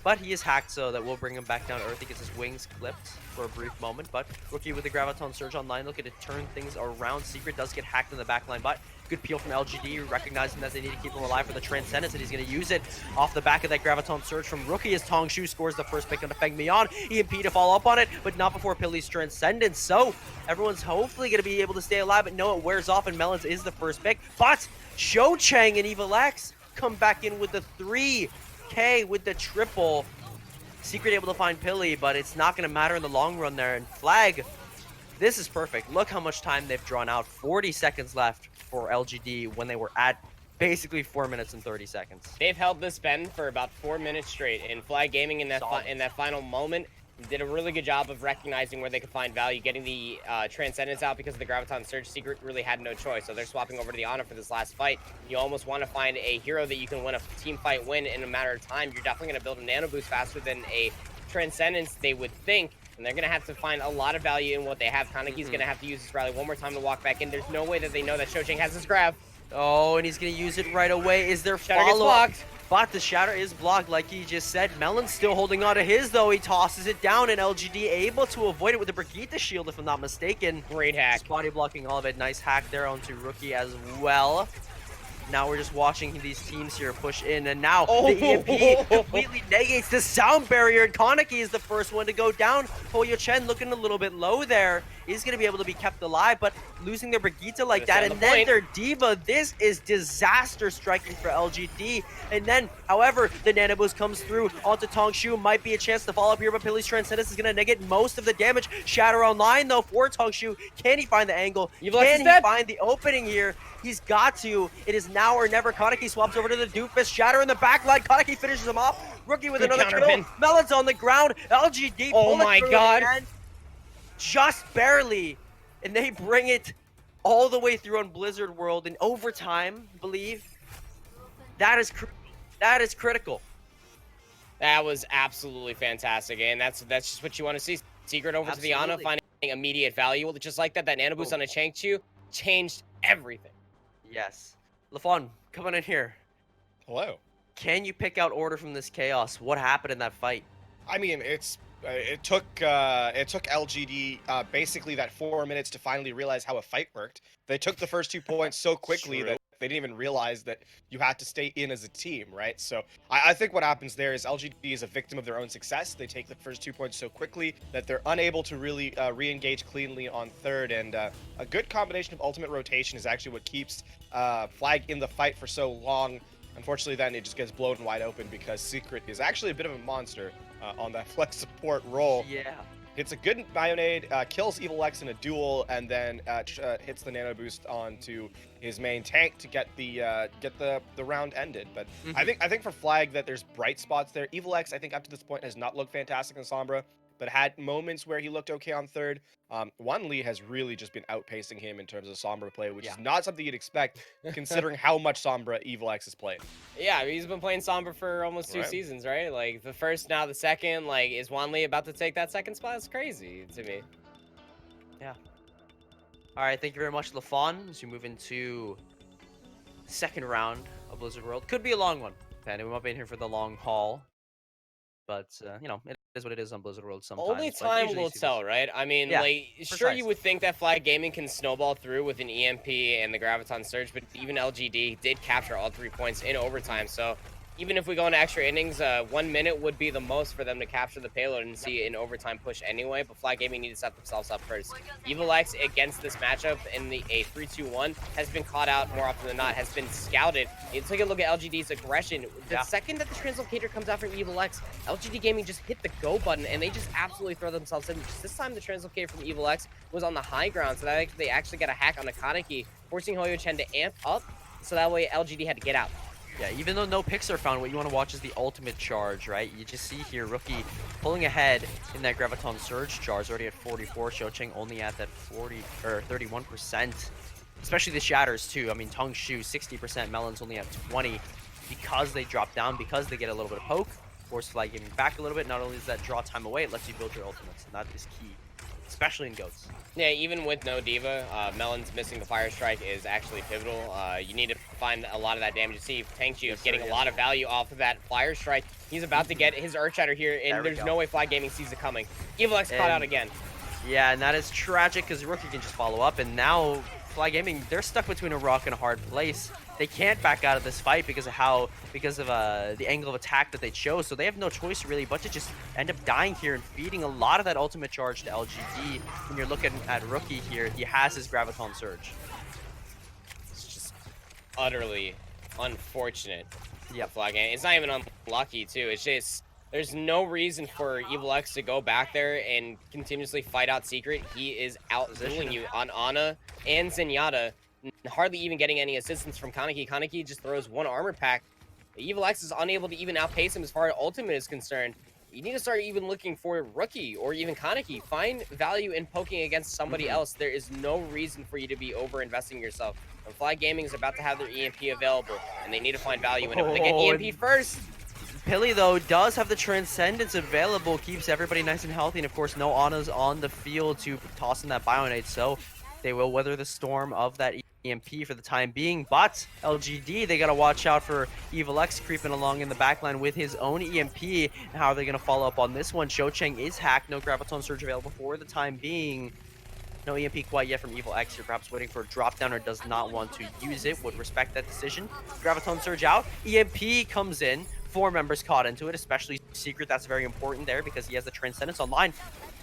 But he is hacked, so that will bring him back down to earth. He gets his wings clipped for a brief moment, but Rookie with the Graviton Surge online, looking to turn things around. Secret does get hacked in the backline, but good peel from LGD, recognizing that they need to keep him alive for the Transcendence, and he's going to use it off the back of that Graviton Surge from Rookie as Tongshu scores the first pick on the PkMnPanda. EMP to follow up on it, but not before Pilly's Transcendence. So everyone's hopefully going to be able to stay alive, but no, it wears off, and Melons is the first pick. But Shochang and EvilX come back in with the 3K with the triple. Secret able to find Pilly, but it's not going to matter in the long run there. And Flag, this is perfect. Look how much time they've drawn out. 40 seconds left for LGD when they were at basically 4 minutes and 30 seconds. They've held this bend for about 4 minutes straight, and Flag Gaming in that final moment did a really good job of recognizing where they could find value, getting the Transcendence out because of the Graviton Surge. Secret really had no choice, so they're swapping over to the Ana for this last fight. You almost want to find a hero that you can win a team fight win in a matter of time. You're definitely going to build a nano boost faster than a Transcendence, they would think, and they're going to have to find a lot of value in what they have. Kaneki's going to have to use this rally one more time to walk back in. There's no way that they know that Shochang has this grab. Oh, and he's going to use it right away. Is there Shatter gets follow-up? blocked. But the Shatter is blocked, like he just said. Melon's still holding on to his, though. He tosses it down, and LGD able to avoid it with the Brigitte shield, if I'm not mistaken. Great hack. Just body blocking all of it. Nice hack there onto Rookie as well. Now we're just watching these teams here push in, and now the EMP completely negates the sound barrier, and Kaneki is the first one to go down. Polio Chen looking a little bit low there. Is going to be able to be kept alive, but losing their Brigitte like that, and then their Diva, this is disaster striking for LGD. And then, however, the Nano Boost comes through onto Tongshu. Might be a chance to follow up here, but Pilly's Transcendence is going to negate most of the damage. Shatter online, though, for Tongshu. Can he find the angle? Can he find the opening here? He's got to. It is now or never. Kaneki swaps over to the Doofus. Shatter in the backline. Kaneki finishes him off. Rookie with another kill. Melon's on the ground. LGD. Oh my god. Just barely. And they bring it all the way through on Blizzard World in overtime, I believe. That is critical. That was absolutely fantastic, and that's just what you want to see. Secret over to the Ana, finding immediate value. Just like that Nano Boost on a Changchu changed everything. Yes. Lafon, coming in here. Hello. Can you pick out order from this chaos? What happened in that fight? I mean, it's It took LGD basically that 4 minutes to finally realize how a fight worked. They took the first 2 points so quickly that they didn't even realize that you had to stay in as a team, right? So I think what happens there is LGD is a victim of their own success. They take the first 2 points so quickly that they're unable to really re-engage cleanly on third, and a good combination of ultimate rotation is actually what keeps Flag in the fight for so long. Unfortunately, then it just gets blown wide open because Secret is actually a bit of a monster on that flex support role. Yeah. Hits a good Mayonnaise, kills EvilX in a duel, and then hits the nano boost onto his main tank to get the round ended. But I think for Flag that there's bright spots there. EvilX, I think up to this point has not looked fantastic in Sombra, but had moments where he looked okay on third. Wanli has really just been outpacing him in terms of Sombra play, which is not something you'd expect considering how much Sombra EvilX has played. Yeah, I mean, he's been playing Sombra for almost 2 seasons, right? Like the first, now the second. Like, is Wanli about to take that second spot? It's crazy to me. Yeah. All right, thank you very much, Lafon. As you move into second round of Blizzard World, could be a long one. And we might be in here for the long haul, but you know, it is what it is on Blizzard World sometimes. Only time will tell, right? I mean, like, sure, you would think that Flag Gaming can snowball through with an EMP and the Graviton Surge, but even LGD did capture all 3 points in overtime. So even if we go into extra innings, 1 minute would be the most for them to capture the payload and see an overtime push anyway. But Flag Gaming need to set themselves up first. EvilX against this matchup in a 3-2-1 has been caught out more often than not, has been scouted. You take a look at LGD's aggression. The second that the translocator comes out from EvilX, LGD Gaming just hit the go button and they just absolutely throw themselves in. Just this time, the translocator from EvilX was on the high ground, so that they actually got a hack on the Kaneki, forcing Hoyo-Chen to amp up, so that way LGD had to get out. Yeah, even though no picks are found, what you want to watch is the ultimate charge, right? You just see here Rookie pulling ahead in that Graviton Surge charge, already at 44. Shocheng only at that 31%. Especially the shatters too. I mean, Tong Shu 60%, Melon's only at 20 because they drop down, because they get a little bit of poke. Force Flag giving back a little bit. Not only does that draw time away, it lets you build your ultimates, and that is key, especially in GOATs. Yeah, even with no Diva, Melon's missing the Fire Strike is actually pivotal. You need to find a lot of that damage. You see Tangchu getting a lot of value off of that Fire Strike. He's about to get his Earth Shatter here, and there's no way Flag Gaming sees it coming. EvilX caught out again. Yeah, and that is tragic because Rookie can just follow up, and now Flag Gaming, they're stuck between a rock and a hard place. They can't back out of this fight because of the angle of attack that they chose, so they have no choice really but to just end up dying here and feeding a lot of that ultimate charge to LGD. When you're looking at Rookie here, he has his Graviton Surge. It's just utterly unfortunate. Yeah, Flag Gaming. It's not even unlucky too. It's just there's no reason for EvilX to go back there and continuously fight out Secret. He is out-dueling you on Ana and Zenyatta, hardly even getting any assistance from Kaneki. Kaneki just throws one armor pack. EvilX is unable to even outpace him as far as ultimate is concerned. You need to start even looking for Rookie or even Kaneki. Find value in poking against somebody else. There is no reason for you to be over-investing yourself. And Flag Gaming is about to have their EMP available, and they need to find value in it. But they get EMP first. Pilly, though, does have the Transcendence available, keeps everybody nice and healthy, and of course, no Ana's on the field to toss in that Bionate, so they will weather the storm of that EMP for the time being. But LGD, they got to watch out for EvilX creeping along in the backline with his own EMP. And how are they going to follow up on this one? Shocheng is hacked, no Graviton Surge available for the time being. No EMP quite yet from EvilX. You're perhaps waiting for a drop down or does not want to use it. Would respect that decision. Graviton Surge out. EMP comes in. 4 members caught into it, especially Secret. That's very important there because he has the Transcendence online.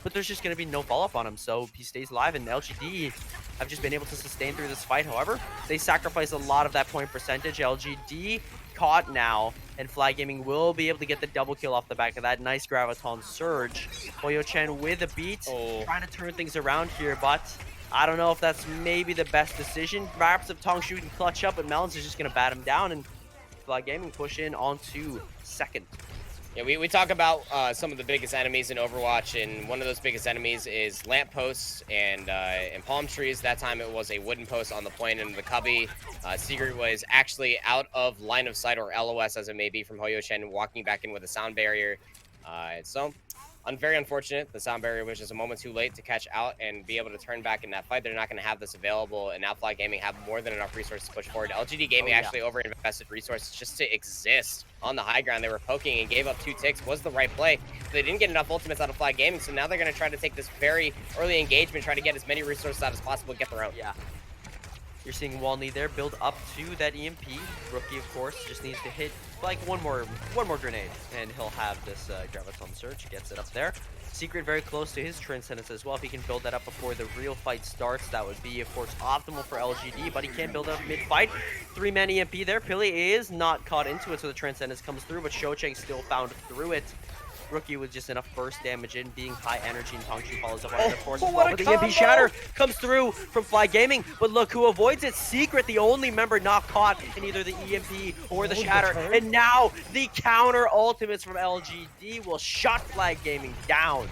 But there's just going to be no follow-up on him, so he stays alive, and LGD have just been able to sustain through this fight. However, they sacrifice a lot of that point percentage. LGD caught now, and Flag Gaming will be able to get the double kill off the back of that nice Graviton Surge. Hoyo-Chen with a beat, trying to turn things around here, but I don't know if that's maybe the best decision. Perhaps if Tong Shu can clutch up, but Melons is just going to bat him down, and Flag Gaming push in onto second. Yeah, we talk about some of the biggest enemies in Overwatch, and one of those biggest enemies is lampposts and palm trees. That time it was a wooden post on the point into the cubby. Secret was actually out of line of sight, or LOS as it may be, from Hoyo-Chen, walking back in with a sound barrier. So very unfortunate. The sound barrier was just a moment too late to catch out and be able to turn back in that fight. They're not going to have this available, and now Fly Gaming have more than enough resources to push forward. LGD Gaming actually over-invested resources just to exist on the high ground. They were poking and gave up 2 ticks. Was the right play. They didn't get enough ultimates out of Fly Gaming, so now they're going to try to take this very early engagement, try to get as many resources out as possible, get their own. Yeah. You're seeing Walney there build up to that EMP. Rookie, of course, just needs to hit like one more grenade, and he'll have this Graviton Surge. Gets it up there. Secret very close to his Transcendence as well. If he can build that up before the real fight starts, that would be, of course, optimal for LGD, but he can build up mid-fight. 3-man EMP there. Pili is not caught into it, so the Transcendence comes through, but Shocheng still found through it. Rookie with just enough burst damage in, being high energy, and Tongshu follows up on it, of course, as well. But the EMP Shatter comes through from Fly Gaming, but look who avoids it. Secret, the only member not caught in either the EMP or the Shatter. And now the counter ultimates from LGD will shut Fly Gaming down.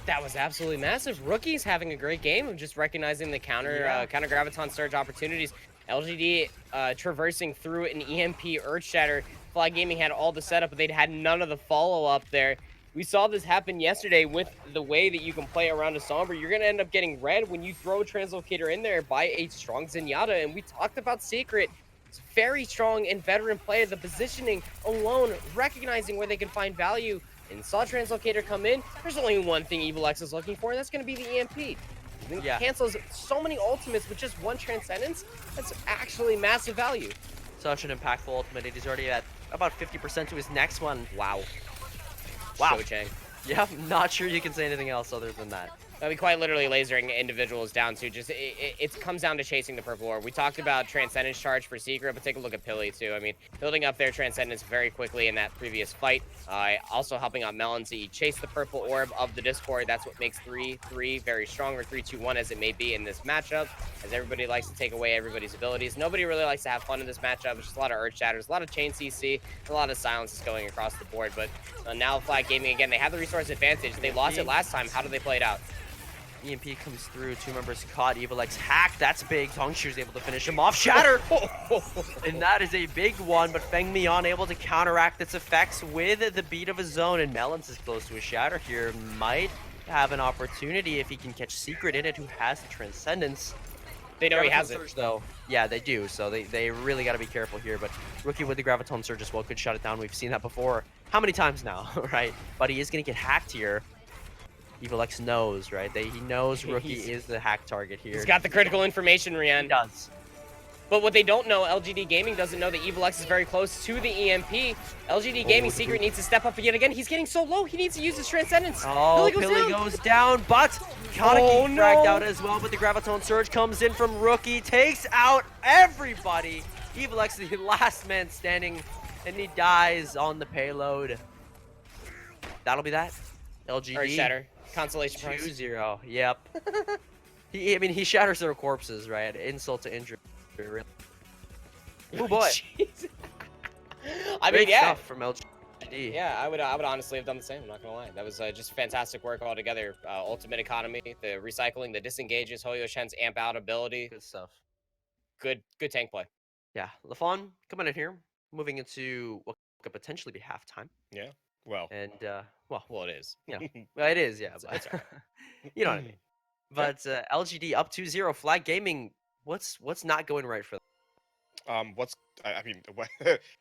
That was absolutely massive. Rookie's having a great game of just recognizing the counter Graviton Surge opportunities. LGD traversing through an EMP Earth Shatter. Fly Gaming had all the setup, but they'd had none of the follow-up there. We saw this happen yesterday with the way that you can play around a Sombra. You're going to end up getting red when you throw a Translocator in there by a strong Zenyatta. And we talked about Secret. It's very strong and veteran play. The positioning alone, recognizing where they can find value, and saw Translocator come in. There's only one thing EvilX is looking for, and that's going to be the EMP. Yeah. Cancels so many ultimates with just one Transcendence. That's actually massive value. Such an impactful ultimate. He's already at about 50% to his next one. Wow. Shocheng. Yeah, I'm not sure you can say anything else other than that. I mean, quite literally lasering individuals down to just, it comes down to chasing the purple orb. We talked about Transcendence charge for Secret, but take a look at Pili too. I mean, building up their Transcendence very quickly in that previous fight. Also helping out Melon to chase the purple orb of the Discord. That's what makes 3-3 very strong, or 3-2-1 as it may be in this matchup, as everybody likes to take away everybody's abilities. Nobody really likes to have fun in this matchup. It's just a lot of Earth Shatters, a lot of Chain CC, a lot of silences going across the board. But now Flag Gaming, again, they have the resource advantage. They lost it last time. How do they play it out? EMP comes through, 2 members caught, EvilX hack, that's big, Tongshu's able to finish him off, Shatter! And that is a big one, but Feng Mian able to counteract its effects with the beat of his zone, and Melons is close to a Shatter here, might have an opportunity if he can catch Secret in it, who has the Transcendence. They know he has it. Though. Yeah, they do, so they really got to be careful here, but Rookie with the Graviton Surge as well could shut it down. We've seen that before. How many times now, right? But he is going to get hacked here. EvilX knows, right? He knows Rookie is the hack target here. He's got the critical information, Rien. He does. But what they don't know, LGD Gaming doesn't know that EvilX is very close to the EMP. LGD Gaming Secret needs to step up yet again. He's getting so low, he needs to use his Transcendence. Oh, Pili goes down, but Kaneki fragged out as well, but the Graviton Surge comes in from Rookie, takes out everybody. EvilX is the last man standing, and he dies on the payload. That'll be that. LGD. Earth Shatter. Consolation prize. 2-0. Yep. I mean, he shatters their corpses, right? Insult to injury. Really. Oh boy. I mean, yeah. Stuff from LGD. Yeah, I would honestly have done the same. I'm not gonna lie. That was just fantastic work altogether. Ultimate economy, the recycling, the disengages, Hoyo Shen's amp out ability. Good stuff. Good tank play. Yeah, LaFon coming in here, moving into what could potentially be halftime. Yeah. Well. And well, it is. Yeah. Well, it is. Yeah. But, it's all right. You know what I mean. But LGD up 2-0. Flag Gaming. What's not going right for them? I mean,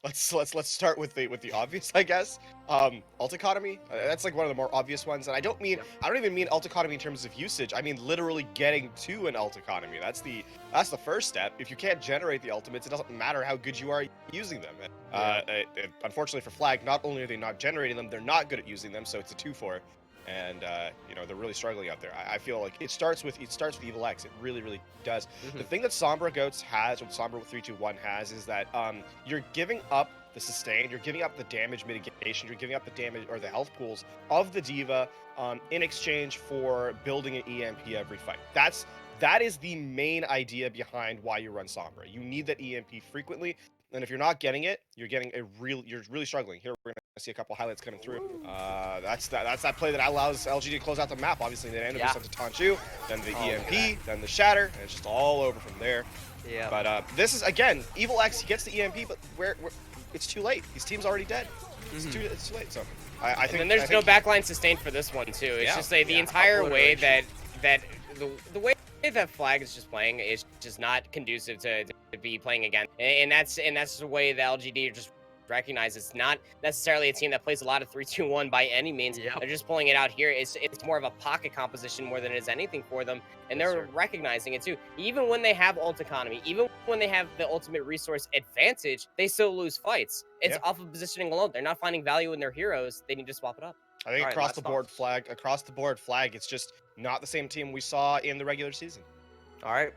let's start with the obvious, I guess. Ult economy. That's like one of the more obvious ones, and I don't even mean ult economy in terms of usage. I mean literally getting to an ult economy. That's the first step. If you can't generate the ultimates, it doesn't matter how good you are using them. Unfortunately for Flag, not only are they not generating them, they're not good at using them. So it's a 2-4. And you know, they're really struggling out there. I feel like it starts with EvilX. It really does. The thing that Sombra Goats has, or Sombra 3-2-1 has, is that you're giving up the sustain, you're giving up the damage mitigation, you're giving up the damage or the health pools of the D.Va in exchange for building an EMP every fight. That is the main idea behind why you run Sombra. You need that EMP frequently. And if you're not getting it, you're really struggling. Here we're gonna see a couple highlights coming through. That's that play that allows LGD to close out the map. Obviously, they end up with Tanchu, then the EMP, then the Shatter, and it's just all over from there. Yeah. But this is again, EvilX. He gets the EMP, but it's too late. His team's already dead. It's too late. So I think. And then there's no backline sustained for this one too. It's just like the entire way that the way that Flag is just playing is just not conducive to be playing again. And that's the way the LGD just recognize it's not necessarily a team that plays a lot of 3-2-1 by any means. They're just pulling it out here. It's more of a pocket composition more than it is anything for them, and they're recognizing it too. Even when they have ult economy, even when they have the ultimate resource advantage, they still lose fights. It's off of positioning alone. They're not finding value in their heroes. They need to swap it up. I think across the board, Flag, it's just not the same team we saw in the regular season. All right,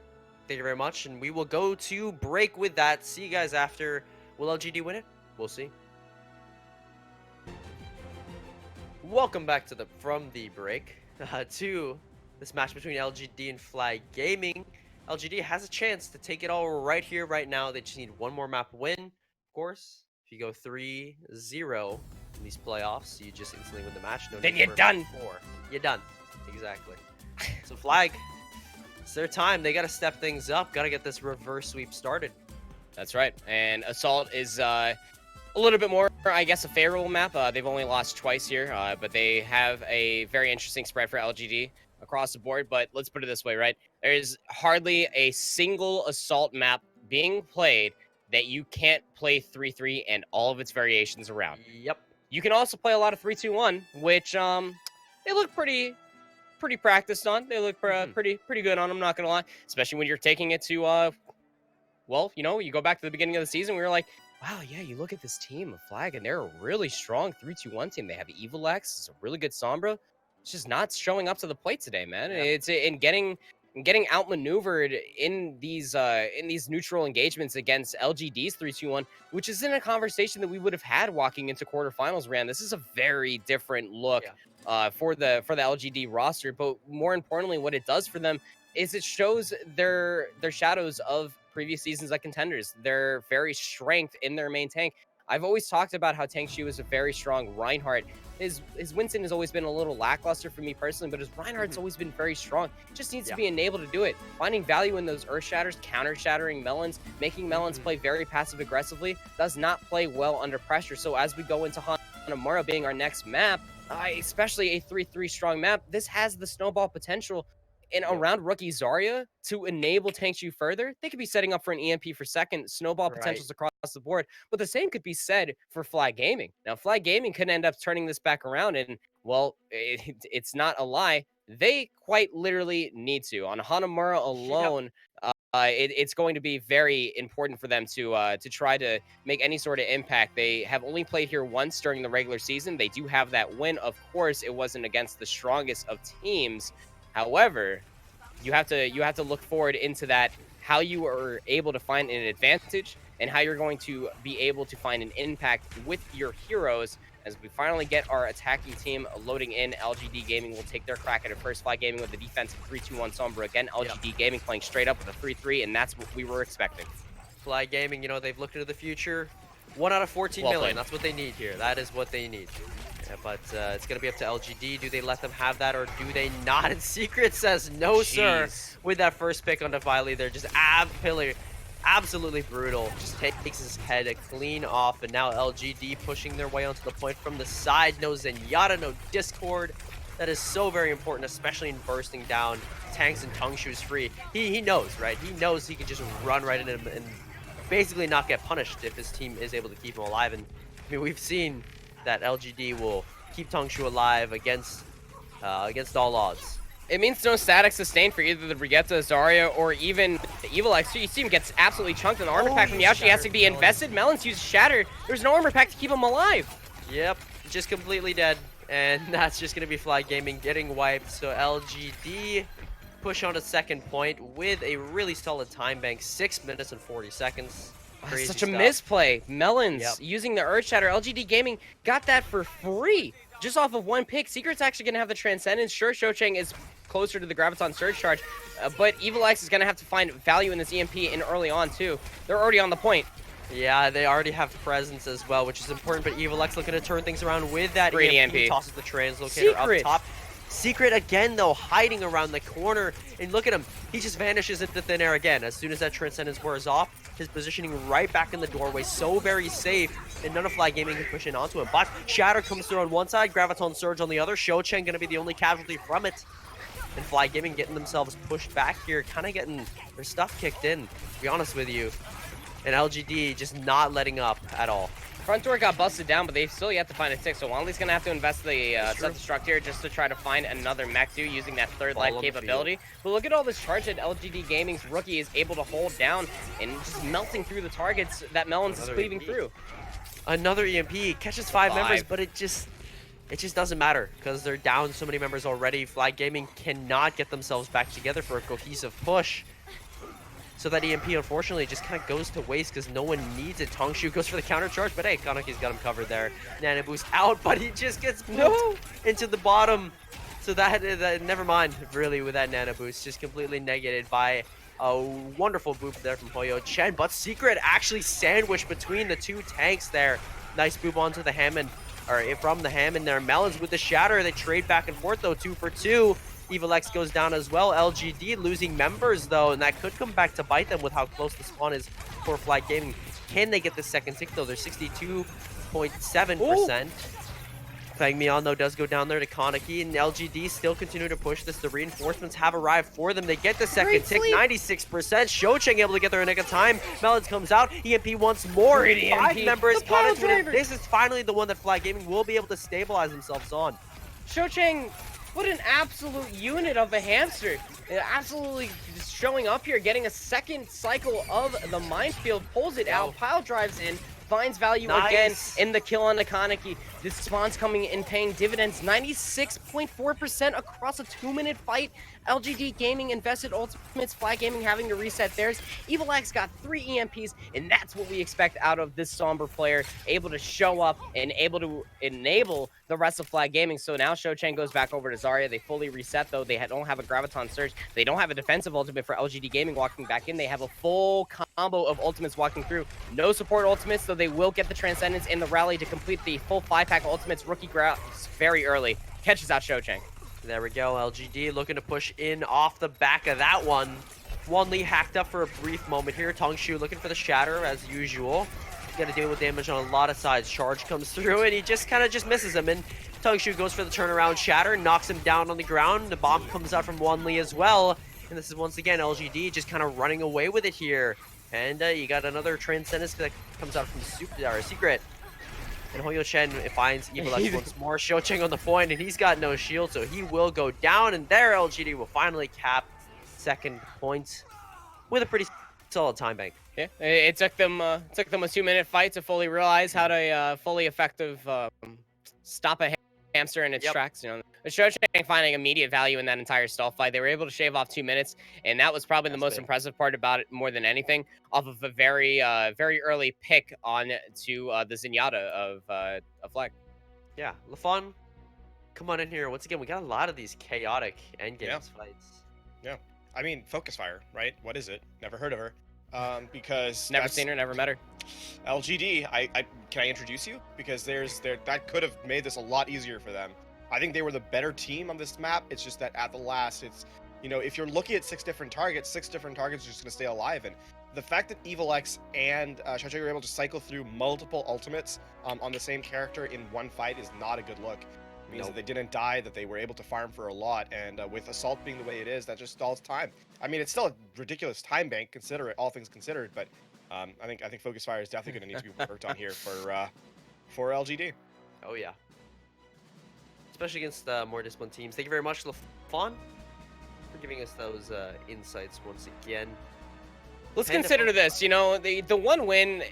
thank you very much, and we will go to break with that. See you guys after. Will LGD win it? We'll see. Welcome back to from the break to this match between LGD and Flag Gaming. LGD has a chance to take it all right here, right now. They just need one more map win. Of course, if you go 3-0 in these playoffs, you just instantly win the match. No then you're done. You're done. Exactly. So Flag, it's their time. They got to step things up. Got to get this reverse sweep started. That's right. And Assault is a little bit more, I guess, a favorable map. They've only lost twice here, but they have a very interesting spread for LGD across the board. But let's put it this way, right? There's hardly a single Assault map being played that you can't play 3-3 and all of its variations around. Yep. You can also play a lot of 3-2-1, which they look pretty practiced on. They look pretty good on. I'm not gonna lie, especially when you're taking it to well, you know, you go back to the beginning of the season, we were like, wow, yeah, you look at this team of Flag, and they're a really strong 3-2-1 team. They have EvilX, it's a really good Sombra. It's just not showing up to the plate today, man. Yeah. It's in getting outmaneuvered in these neutral engagements against LGD's 3-2-1, which isn't a conversation that we would have had walking into quarterfinals. Ran, this is a very different look for the LGD roster, but more importantly, what it does for them is it shows their shadows of previous seasons at Contenders, their very strength in their main tank. I've always talked about how Tangshu is a very strong Reinhardt. His Winston has always been a little lackluster for me personally, but his Reinhardt's always been very strong. He just needs to be enabled to do it. Finding value in those Earth Shatters, counter-shattering Melons, making Melons play very passive-aggressively, does not play well under pressure. So as we go into Hanamura being our next map, especially a 3-3 strong map, this has the snowball potential. And around rookie Zarya to enable Tangshu further, they could be setting up for an EMP for second, snowball potentials across the board. But the same could be said for Flag Gaming. Now, Flag Gaming could end up turning this back around, and, well, it's not a lie. They quite literally need to. On Hanamura alone, it's going to be very important for them to try to make any sort of impact. They have only played here once during the regular season. They do have that win. Of course, it wasn't against the strongest of teams. However, you have to look forward into that, how you are able to find an advantage and how you're going to be able to find an impact with your heroes. As we finally get our attacking team loading in, LGD Gaming will take their crack at it first. Flag Gaming with the defensive 3-2-1 Sombra again. LGD Gaming playing straight up with a 3-3, and that's what we were expecting. Flag Gaming, you know, they've looked into the future. 1 out of 14 million, that's what they need here. That is what they need. Yeah, but it's going to be up to LGD. Do they let them have that or do they not? And Secret says no, sir. With that first pick on Defiley, they're just absolutely brutal. Just takes his head clean off. And now LGD pushing their way onto the point from the side. No Zenyatta, no Discord. That is so very important, especially in bursting down tanks and Tangshu's free. He knows, right? He knows he can just run right into him and basically not get punished if his team is able to keep him alive. And I mean, we've seen that LGD will keep Tangshu alive against all odds. It means no static sustained for either the Brigitte, Zarya, or even the EvilX. You see him gets absolutely chunked, and the armor pack from Yaoshi has to be invested. Melons uses Shatter. There's no armor pack to keep him alive. Yep, just completely dead. And that's just going to be Flag Gaming getting wiped. So LGD push on to second point with a really solid time bank, 6 minutes and 40 seconds. Crazy Such a stuff. misplay. Melons using the Earth Shatter. LGD Gaming got that for free just off of one pick. Secret's actually going to have the Transcendence. Sure, Shochang is closer to the Graviton Surge Charge, but EvilX is going to have to find value in this EMP in early on, too. They're already on the point. Yeah, they already have presence as well, which is important, but EvilX looking to turn things around with that Great EMP. EMP. Tosses the Translocator up top. Secret again, though, hiding around the corner. And look at him. He just vanishes into thin air again. As soon as that Transcendence wears off, his positioning right back in the doorway. So very safe. And none of Flag Gaming can push in onto him. But Shatter comes through on one side, Graviton Surge on the other. Shochen going to be the only casualty from it. And Flag Gaming getting themselves pushed back here, kind of getting their stuff kicked in, to be honest with you. And LGD just not letting up at all. Front door got busted down, but they still yet to find a tick, so Wanli's going to have to invest the self-destruct here just to try to find another mech dude using that third life capability. But look at all this charge that LGD Gaming's rookie is able to hold down and just melting through the targets that Melons is cleaving through. Another EMP, catches 5 members, but it just doesn't matter because they're down so many members already. Flag Gaming cannot get themselves back together for a cohesive push. So that EMP, unfortunately, just kind of goes to waste because no one needs it. Tongshu goes for the counter charge, but hey, Kanaki's got him covered there. Nana Boost out, but he just gets moved into the bottom. So that never mind, really, with that Nana Boost. Just completely negated by a wonderful boop there from Hoyo Chen. But Secret actually sandwiched between the two tanks there. Nice boop onto the Hammond, or from the Hammond there. Melons with the Shatter. They trade back and forth, though, 2 for 2. EvilX goes down as well. LGD losing members, though, and that could come back to bite them with how close the spawn is for Flag Gaming. Can they get the second tick, though? They're 62.7%. Fang Mian, though, does go down there to Kaneki, and LGD still continue to push this. The reinforcements have arrived for them. They get the second tick, 96%. Shocheng able to get there in a nick of time. Melons comes out. EMP once more. 5 members caught into it. This is finally the one that Flag Gaming will be able to stabilize themselves on. Shocheng, what an absolute unit of a hamster. Absolutely just showing up here, getting a second cycle of the minefield, pulls it out, pile drives in, finds value again in the kill on the Kaneki. This spawn's coming in paying dividends, 96.4% across a 2-minute fight. LGD Gaming invested ultimates, Flag Gaming having to reset theirs. EvilX got 3 EMPs, and that's what we expect out of this Somber player, able to show up and able to enable the rest of Flag Gaming. So now Shochen goes back over to Zarya. They fully reset, though. They don't have a Graviton Surge. They don't have a defensive ultimate for LGD Gaming walking back in. They have a full combo of ultimates walking through. No support ultimates, so they will get the Transcendence in the rally to complete the full 5-pack ultimates. Rookie grabs very early. Catches out Shochen. There we go. LGD looking to push in off the back of that one. Wanli hacked up for a brief moment here. Tongshu looking for the Shatter as usual. He's got to deal with damage on a lot of sides. Charge comes through and he just kind of misses him. And Tongshu goes for the turnaround Shatter, knocks him down on the ground. The bomb comes out from Wanli as well. And this is once again LGD just kind of running away with it here. And you got another Transcendence that comes out from Secret. And Hoyo Chen finds EvilX once more. Shocheng on the point, and he's got no shield, so he will go down. And there, LGD will finally cap second point with a pretty solid time bank. Yeah, it took them a 2-minute fight to fully realize how to fully effective stop a hamster in its tracks. You know, Shocheng finding immediate value in that entire stall fight. They were able to shave off 2 minutes, and that was probably the most impressive part about it more than anything, off of a very early pick on to the Zenyatta of Flag. Yeah, LaFon, come on in here. Once again, we got a lot of these chaotic endgame fights. Yeah, I mean, Focus Fire, right? What is it? Never heard of her. Because never seen her, never met her. LGD, can I introduce you? Because that could have made this a lot easier for them. I think they were the better team on this map. It's just that at the last, it's, you know, if you're looking at 6 different targets are just going to stay alive. And the fact that EvilX and Shocheng were able to cycle through multiple ultimates on the same character in one fight is not a good look. It means that they didn't die, that they were able to farm for a lot, and with Assault being the way it is, that just stalls time. I mean, it's still a ridiculous time bank, all things considered, but I think Focus Fire is definitely going to need to be worked on here for LGD. Oh yeah, especially against more disciplined teams. Thank you very much, LaFon, for giving us those insights once again. Let's consider this. You know, the one win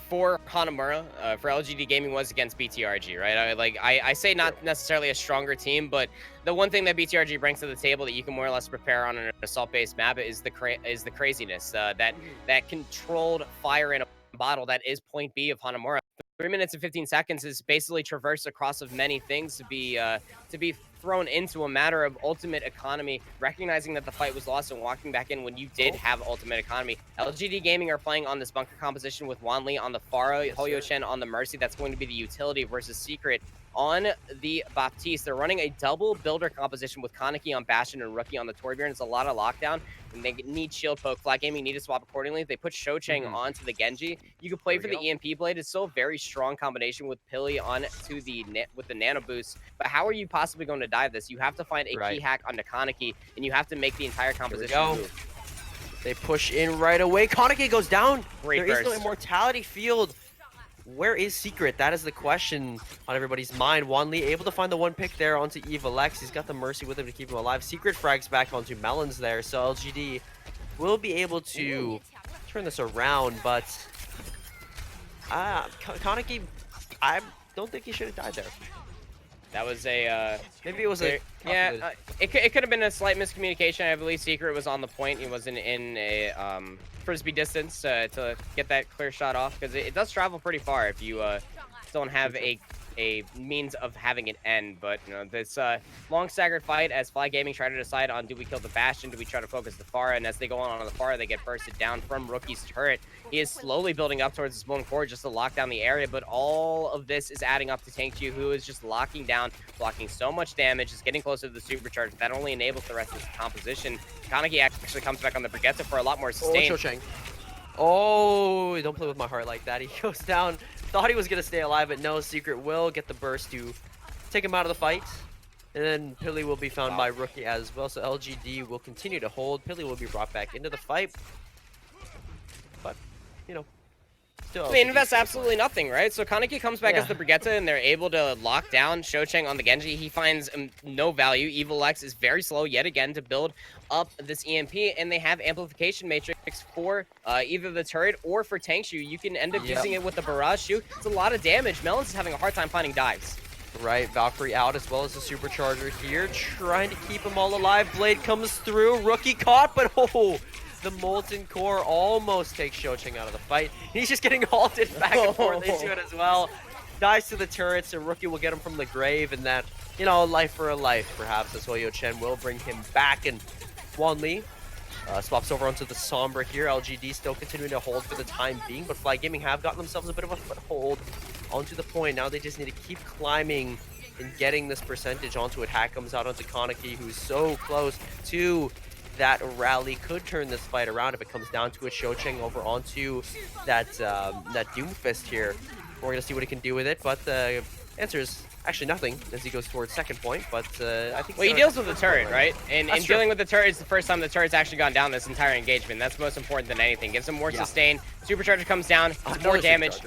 for Hanamura, for LGD Gaming, was against BTRG, right? I say not necessarily a stronger team, but the one thing that BTRG brings to the table that you can more or less prepare on an assault-based map is the craziness, that controlled fire in a bottle that is point B of Hanamura. 3 minutes and 15 seconds is basically traversed across of many things to be thrown into a matter of ultimate economy, recognizing that the fight was lost and walking back in when you did have ultimate economy. LGD Gaming are playing on this bunker composition with Wanli on the Pharah, Hoyo Chen on the Mercy. That's going to be the utility versus Secret on the Baptiste. They're running a double builder composition with Kaneki on Bastion and Rookie on the Torbjorn. It's a lot of lockdown, and they need shield poke. Flat Gaming need to swap accordingly. They put Shochang onto the Genji. You can play for the EMP blade. It's still a very strong combination with Pilly on to the with the nano boost. But how are you possibly going to dive this? You have to find a key hack onto Kaneki, and you have to make the entire composition move. They push in right away. Kaneki goes down. Great There burst. is no immortality field. Where is Secret? That is the question on everybody's mind. Wanli able to find the one pick there onto EVILX. He's got the Mercy with him to keep him alive. Secret frags back onto Melons there, so LGD will be able to turn this around, but Kaneki, I don't think he should have died there. That was a maybe it was a it could have been a slight miscommunication. I believe Secret was on the point. He wasn't in a frisbee distance to get that clear shot off, because it does travel pretty far if you don't have a means of having it end. But you know, this long staggered fight as Fly Gaming try to decide on, do we kill the Bastion, do we try to focus the Pharah, and as they go on the Pharah, they get bursted down from Rookie's turret. He is slowly building up towards his molten core just to lock down the area, but all of this is adding up to Tankchu, who is just locking down, blocking so much damage, is getting closer to the supercharge. That only enables the rest of this composition. Kaneki actually comes back on the Brigitte for a lot more sustain. Oh, don't play with my heart like that. He goes down. Thought he was going to stay alive, but no. Secret will get the burst to take him out of the fight. And then Pilly will be found by Rookie as well. So LGD will continue to hold. Pilly will be brought back into the fight. But, you know, still. They invest absolutely nothing, right? So Kaneki comes back as the Brigitte, and they're able to lock down Shochang on the Genji. He finds no value. EVILX is very slow yet again to build up this EMP, and they have amplification matrix for either the turret or for Tankchu. You can end up using it with the barrage shoot. It's a lot of damage. Melons is having a hard time finding dives. Right, Valkyrie out as well as the supercharger here, trying to keep them all alive. Blade comes through, Rookie caught, but the molten core almost takes Shochang out of the fight. He's just getting halted back and forth into it as well. Dies to the turrets, and Rookie will get him from the grave, and that, you know, life for a life, perhaps, as Hoyo Chen will bring him back. And Wanli swaps over onto the Sombra here. LGD still continuing to hold for the time being, but Fly Gaming have gotten themselves a bit of a foothold onto the point. Now they just need to keep climbing and getting this percentage onto it. Hack comes out onto Kaneki, who's so close to that rally. Could turn this fight around if it comes down to it. Shochang over onto that Doomfist here. We're going to see what he can do with it, but the answer is actually nothing as he goes towards second point. But I think he deals with the turret, right? And dealing with the turret is the first time the turret's actually gone down this entire engagement. That's most important than anything. Gives him more sustain. Supercharger comes down, more damage.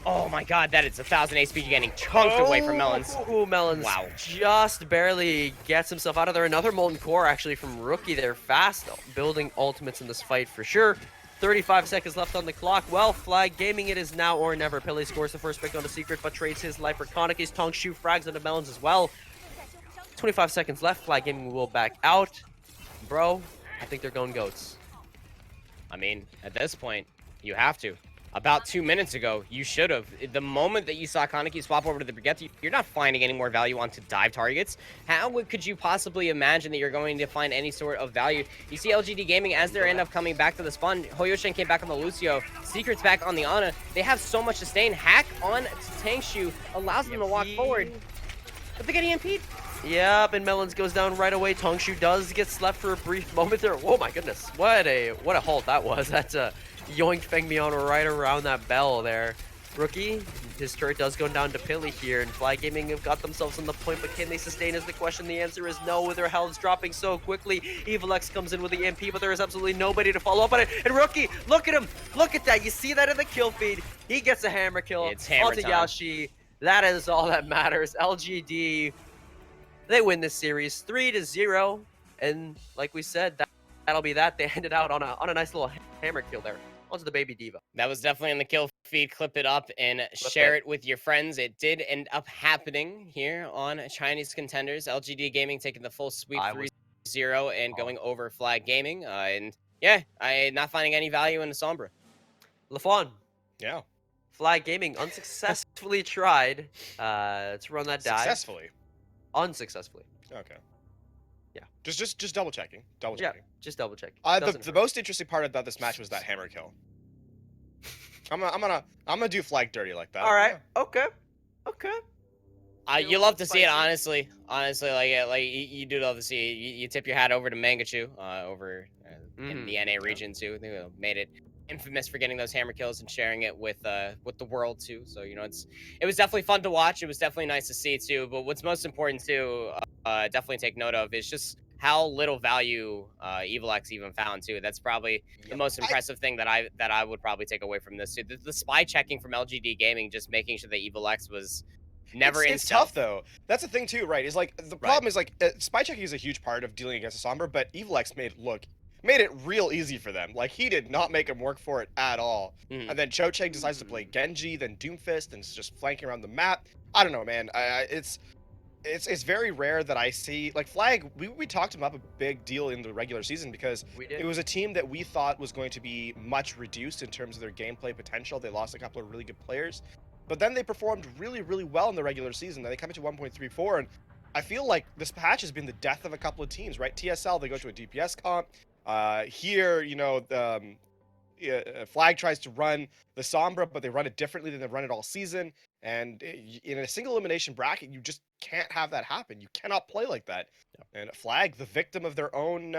Oh my god, that is 1,000 HP getting chunked away from Melons. Ooh, Melons just barely gets himself out of there. Another molten core actually from Rookie. They're fast building ultimates in this fight for sure. 35 seconds left on the clock. Well, Flag Gaming, it is now or never. Pilly scores the first pick on the Secret, but trades his life for Kaneki's tongue shoot frags onto Melons as well. 25 seconds left. Flag Gaming will back out. Bro, I think they're going goats. I mean, at this point, you have to. About 2 minutes ago, you should have. The moment that you saw Kaneki swap over to the Brigitte, you're not finding any more value onto dive targets. How could you possibly imagine that you're going to find any sort of value? You see LGD Gaming, as they end up coming back to the spawn, Hoyoshin came back on the Lucio, Secret's back on the Ana. They have so much sustain. Hack on Tangshu allows them to walk forward, but they get EMP'd. Yep, and Melons goes down right away. Tongshu does get slept for a brief moment there. Oh my goodness, what a halt that was. That's a yoinked Feng Mian right around that bell there. Rookie, his turret does go down to Pilly here, and Fly Gaming have got themselves on the point, but can they sustain is the question. The answer is no, with their health dropping so quickly. EVILX comes in with the MP, but there is absolutely nobody to follow up on it. And Rookie, look at him, look at that. You see that in the kill feed. He gets a hammer kill. It's hammer onto time. Yaoshi. That is all that matters. LGD, they win this series 3-0, and like we said, that'll be that. They ended out on a nice little hammer kill there. Onto the baby diva. That was definitely in the kill feed. Clip it up and share it with your friends. It did end up happening here on Chinese Contenders. LGD Gaming taking the full sweep 3-0 and going over Flag Gaming. And yeah, I not finding any value in the Sombra. Lafon. Yeah. Flag Gaming unsuccessfully tried to run that dive. Successfully. Unsuccessfully. Okay. Yeah. Just double checking. Double checking. Just double checking. The most interesting part about this match was that hammer kill. I'm gonna do Flag dirty like that. All right. Yeah. Okay. You love to see it, honestly. Honestly, like you do love to see it. You tip your hat over to Mangachu, over in the NA region too. They made it infamous for getting those hammer kills and sharing it with the world too. So you know, it was definitely fun to watch. It was definitely nice to see too. But what's most important too, definitely take note of is just how little value EvilX even found too. That's probably the most impressive thing that I would probably take away from this too. The spy checking from LGD Gaming, just making sure that EvilX was never in It's stealth. tough though. That's the thing too, right? Is like the problem is like spy checking is a huge part of dealing against a Sombra, but EvilX made it real easy for them. Like he did not make him work for it at all. And then Cho Chang decides to play Genji, then Doomfist, and it's just flanking around the map. I don't know, man. It's very rare that I see like Flag. We talked him up a big deal in the regular season because it was a team that we thought was going to be much reduced in terms of their gameplay potential. They lost a couple of really good players, but then they performed really, really well in the regular season. Then they come into 1.34, and I feel like this patch has been the death of a couple of teams, right? TSL, they go to a DPS comp. Here, you know, Flag tries to run the Sombra, but they run it differently than they've run it all season. And in a single elimination bracket, you just can't have that happen. You cannot play like that. And Flag, the victim of their own,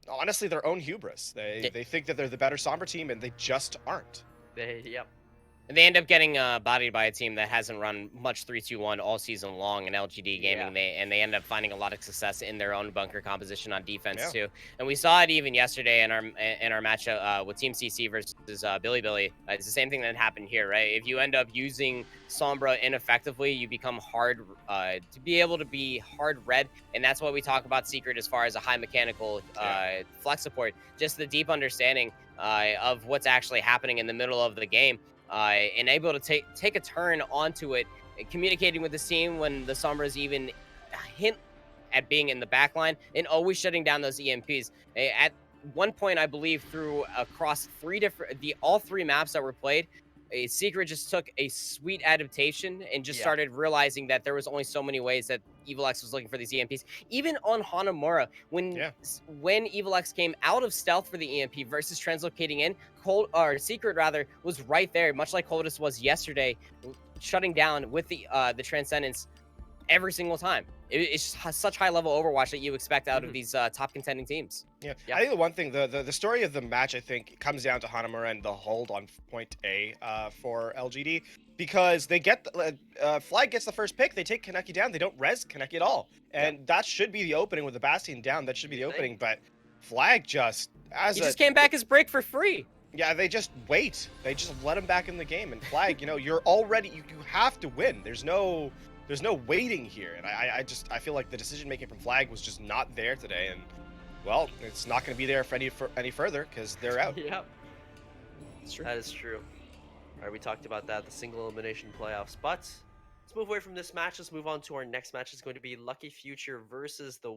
honestly, their own hubris. They think that they're the better Sombra team, and they just aren't. And they end up getting bodied by a team that hasn't run much 3-2-1 all season long in LGD Gaming. They end up finding a lot of success in their own bunker composition on defense too. And we saw it even yesterday in our matchup with Team CC versus Billy. It's the same thing that happened here, right? If you end up using Sombra ineffectively, you become hard to be able to be hard red, and that's what we talk about Secret as far as a high mechanical flex support. Just the deep understanding of what's actually happening in the middle of the game. And able to take a turn onto it, communicating with the team when the Sombras even hint at being in the back line, and always shutting down those EMPs. At one point, I believe, through across all three maps that were played, Secret just took a sweet adaptation and just started realizing that there was only so many ways that EvilX was looking for these EMPs. Even on Hanamura, when EvilX came out of stealth for the EMP versus translocating in, Secret rather was right there, much like Coldest was yesterday, shutting down with the Transcendence every single time. It's just such high level Overwatch that you expect out of these top contending teams. I think the one thing, the story of the match, I think, comes down to Hanamura and the hold on point A for LGD, because they get Flag gets the first pick, they take Kaneki down, they don't res Kaneki at all, and that should be the opening with the Bastion down. That should be the opening, but Flag just just came back his break for free. Yeah, they just wait. They just let him back in the game, and Flag, you know, you're already you have to win. There's no waiting here, and I feel like the decision making from Flag was just not there today, and well, it's not going to be there for any further because they're out. That's true. That is true. All right, we talked about that, the single elimination playoffs, but let's move away from this match. Let's move on to our next match. It's going to be Lucky Future versus the